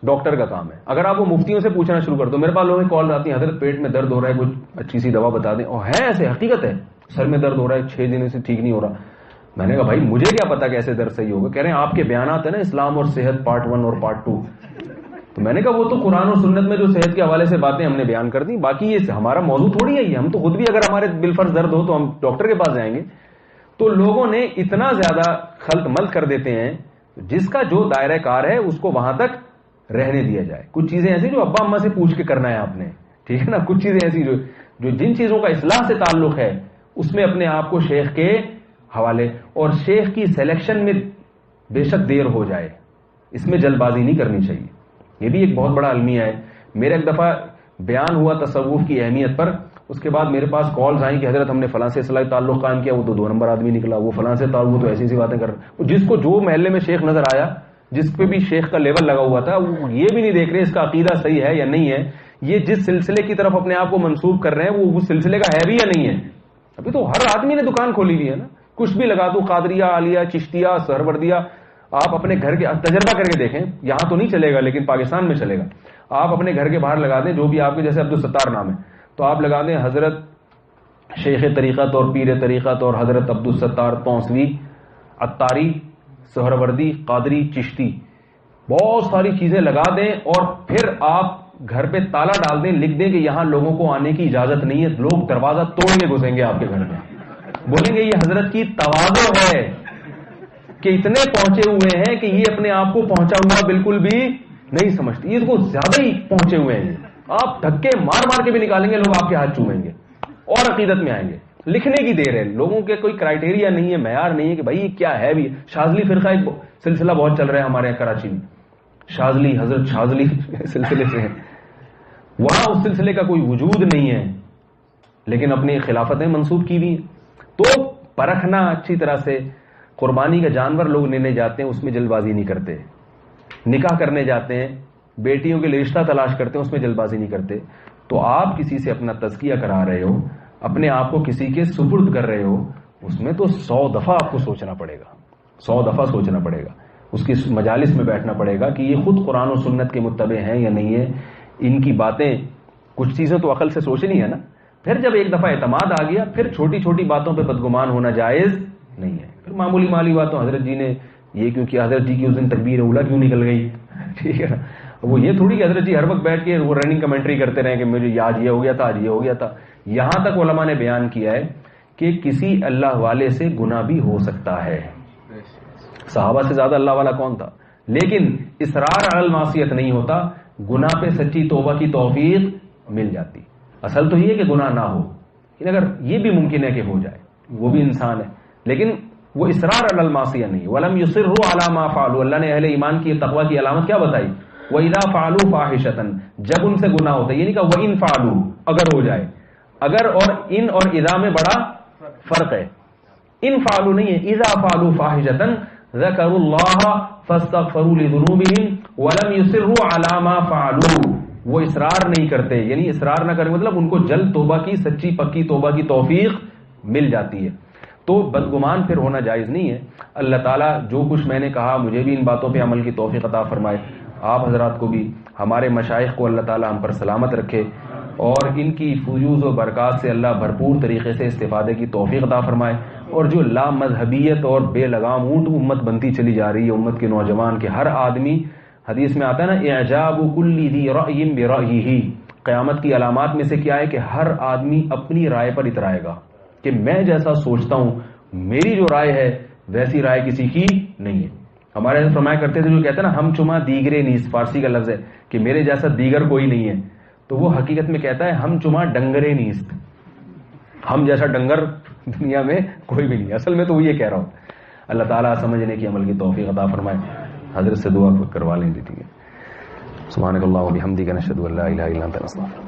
ڈاکٹر کا کام ہے. اگر آپ وہ مفتیوں سے پوچھنا شروع کر دو, میرے پاس لوگوں کی کال آتی ہیں حضرت پیٹ میں درد ہو رہا ہے, کچھ اچھی سی دوا بتا دیں. اور ہے ایسے حقیقت ہے, سر میں درد ہو رہا ہے 6 دن سے ٹھیک نہیں ہو رہا. میں نے کہا بھائی مجھے کیا پتا کیسے درد صحیح ہوگا. کہہ رہے ہیں آپ کے بیانات ہیں نا اسلام اور صحت پارٹ 1 اور پارٹ 2. تو میں نے کہا وہ تو قرآن اور سنت میں جو صحت کے حوالے سے باتیں ہم نے بیان کر دی, باقی یہ ہمارا موضوع تھوڑی ہے. یہ ہم تو خود بھی اگر ہمارے بالفرض درد ہو تو ہم ڈاکٹر کے پاس جائیں گے. تو لوگوں نے اتنا زیادہ خلط ملط کر دیتے ہیں, جس کا جو دائرہ کار ہے اس کو وہاں تک رہنے دیا جائے. کچھ چیزیں ایسی جو ابا اما سے پوچھ کے کرنا ہے آپ نے, ٹھیک ہے نا. کچھ چیزیں ایسی جو جن چیزوں کا اصلاح سے تعلق ہے اس میں اپنے آپ کو شیخ کے حوالے, اور شیخ کی سلیکشن میں بے شک دیر ہو جائے, اس میں جلد بازی نہیں کرنی چاہیے. یہ بھی ایک بہت بڑا المیہ ہے. میرا ایک دفعہ بیان ہوا تصوف کی اہمیت پر, اس کے بعد میرے پاس کالز آئیں کہ حضرت ہم نے فلاں سے اصلاحی تعلق قائم کیا, وہ تو 2 نمبر آدمی نکلا, وہ فلاں سے تعلق, وہ تو ایسی باتیں کر رہا. جس کو جو محلے میں شیخ نظر آیا, جس پہ بھی شیخ کا لیول لگا ہوا تھا, وہ یہ بھی نہیں دیکھ رہے اس کا عقیدہ صحیح ہے یا نہیں ہے, یہ جس سلسلے کی طرف اپنے آپ کو منسوب کر رہے ہیں وہ اس سلسلے کا ہے بھی یا نہیں ہے. ابھی تو ہر آدمی نے دکان کھولی ہوئی ہے نا, کچھ بھی لگا دو, قادریہ, عالیہ, چشتیہ, سہروردیہ. آپ اپنے گھر کے تجربہ کر کے دیکھیں, یہاں تو نہیں چلے گا لیکن پاکستان میں چلے گا. آپ اپنے گھر کے باہر لگا دیں جو بھی آپ کے, جیسے عبدالستار نام ہے تو آپ لگا دیں حضرت شیخ طریقت اور پیر طریقت اور حضرت عبدالستار تونسوی, عطاری, سہروردی, قادری, چشتی, بہت ساری چیزیں لگا دیں, اور پھر آپ گھر پہ تالا ڈال دیں, لکھ دیں کہ یہاں لوگوں کو آنے کی اجازت نہیں ہے, لوگ دروازہ توڑ کے گھسیں گے آپ کے گھر میں. بولیں گے یہ حضرت کی تواضع ہے کہ اتنے پہنچے ہوئے ہیں کہ یہ اپنے آپ کو پہنچا ہوا بالکل بھی نہیں سمجھتے, یہ کو زیادہ ہی پہنچے ہوئے ہیں. آپ دھکے مار مار کے بھی نکالیں گے, لوگ آپ کے ہاتھ چومیں گے اور عقیدت میں آئیں گے. لکھنے کی دیر ہے, لوگوں کے کوئی کرائٹیریا نہیں ہے, معیار نہیں ہے کہ بھائی کیا ہے. بھی شاذلی فرقہ ایک سلسلہ بہت چل رہا ہے ہمارے یہاں کراچی میں, شاذلی حضرت شاذلی سلسلے سے ہے. وہاں اس سلسلے کا کوئی وجود نہیں ہے, لیکن اپنی خلافتیں منسوب کی ہوئی ہیں. تو پرکھنا اچھی طرح سے. قربانی کا جانور لوگ لینے جاتے ہیں, اس میں جلد بازی نہیں کرتے. نکاح کرنے جاتے ہیں, بیٹیوں کے لیے رشتہ تلاش کرتے ہیں, اس میں جلد بازی نہیں کرتے. تو آپ کسی سے اپنا تزکیہ کرا رہے ہو, اپنے آپ کو کسی کے سپرد کر رہے ہو, اس میں تو 100 دفعہ آپ کو سوچنا پڑے گا, 100 دفعہ سوچنا پڑے گا. اس کی مجالس میں بیٹھنا پڑے گا کہ یہ خود قرآن و سنت کے متبع ہیں یا نہیں ہے. ان کی باتیں, کچھ چیزیں تو عقل سے سوچنی ہے نا. پھر جب ایک دفعہ اعتماد آ گیا, پھر چھوٹی چھوٹی باتوں پہ بدگمان ہونا جائز نہیں ہے. پھر معمولی مالی باتوں, حضرت جی نے یہ کیوں کیا, حضرت جی کی اس دن تکبیر اولا کیوں نکل گئی, ٹھیک ہے نا. وہ یہ تھوڑی کہ حضرت جی ہر وقت بیٹھ کے وہ رننگ کمنٹری کرتے رہے کہ مجھے آج یہ ہو گیا تھا, آج یہ ہو گیا تھا. یہاں تک علماء نے بیان کیا ہے کہ کسی اللہ والے سے گناہ بھی ہو سکتا ہے. صحابہ سے زیادہ اللہ والا کون تھا, لیکن اصرار علی المعصیت نہیں ہوتا. گناہ پہ سچی توبہ کی توفیق مل جاتی. اصل تو یہ کہ گناہ نہ ہو, اگر یہ بھی ممکن ہے کہ ہو جائے, وہ بھی انسان ہے, لیکن وہ اصرار علی المعصیہ نہیں. ولم یصروا علی ما فعلوا, اللہ نے اہل ایمان کی تقوی کی علامت کیا بتائی, وَإِذَا فَعَلُوا فَاحِشَةً, جب ان سے گناہ ہوتا ہے. یہ نہیں کہا وَإِن فَعَلُوا, اگر ہو جائے. اگر اور ان اور اذا میں بڑا فرق ہے. ان فعلوا نہیں ہے, اذا فعلوا فاحشة ذكروا الله فاستغفروا لذنوبهم ولم يصروا على ما فعلوا. وہ اصرار نہیں کرتے, یعنی اصرار نہ کریں مطلب ان کو جلد توبہ کی, سچی پکی توبہ کی توفیق مل جاتی ہے. تو بدگمان پھر ہونا جائز نہیں ہے. اللہ تعالیٰ جو کچھ میں نے کہا, مجھے بھی ان باتوں پہ عمل کی توفیق عطا فرمائے, آپ حضرات کو بھی, ہمارے مشائخ کو اللہ تعالیٰ ہم پر سلامت رکھے, اور ان کی فیوز و برکات سے اللہ بھرپور طریقے سے استفادے کی توفیق عطا فرمائے. اور جو لا مذہبیت اور بے لگام اونٹ امت بنتی چلی جا رہی ہے, امت کے نوجوان کے ہر آدمی, حدیث میں آتا ہے نا اعجاب کل ذی رأی برأیہ, قیامت کی علامات میں سے کیا ہے کہ ہر آدمی اپنی رائے پر اترائے گا کہ میں جیسا سوچتا ہوں, میری جو رائے ہے ویسی رائے کسی کی نہیں ہے. ہمارے یہاں فرمایا کرتے تھے, جو کہتے ہیں نا ہم چما دیگرے نیست, فارسی کا لفظ ہے کہ میرے جیسا دیگر کوئی نہیں ہے. تو وہ حقیقت میں کہتا ہے ہم چما ڈنگرے نیست, ہم جیسا ڈنگر دنیا میں کوئی بھی نہیں. اصل میں تو وہ یہ کہہ رہا ہوں. اللہ تعالیٰ سمجھنے کی عمل کی توفیق عطا فرمائے. حضرت سے دعا کروا لیں دیتی ہے. سبحانک اللہم و بحمدک نشہد ان لا الہ الا انت نستغفرک.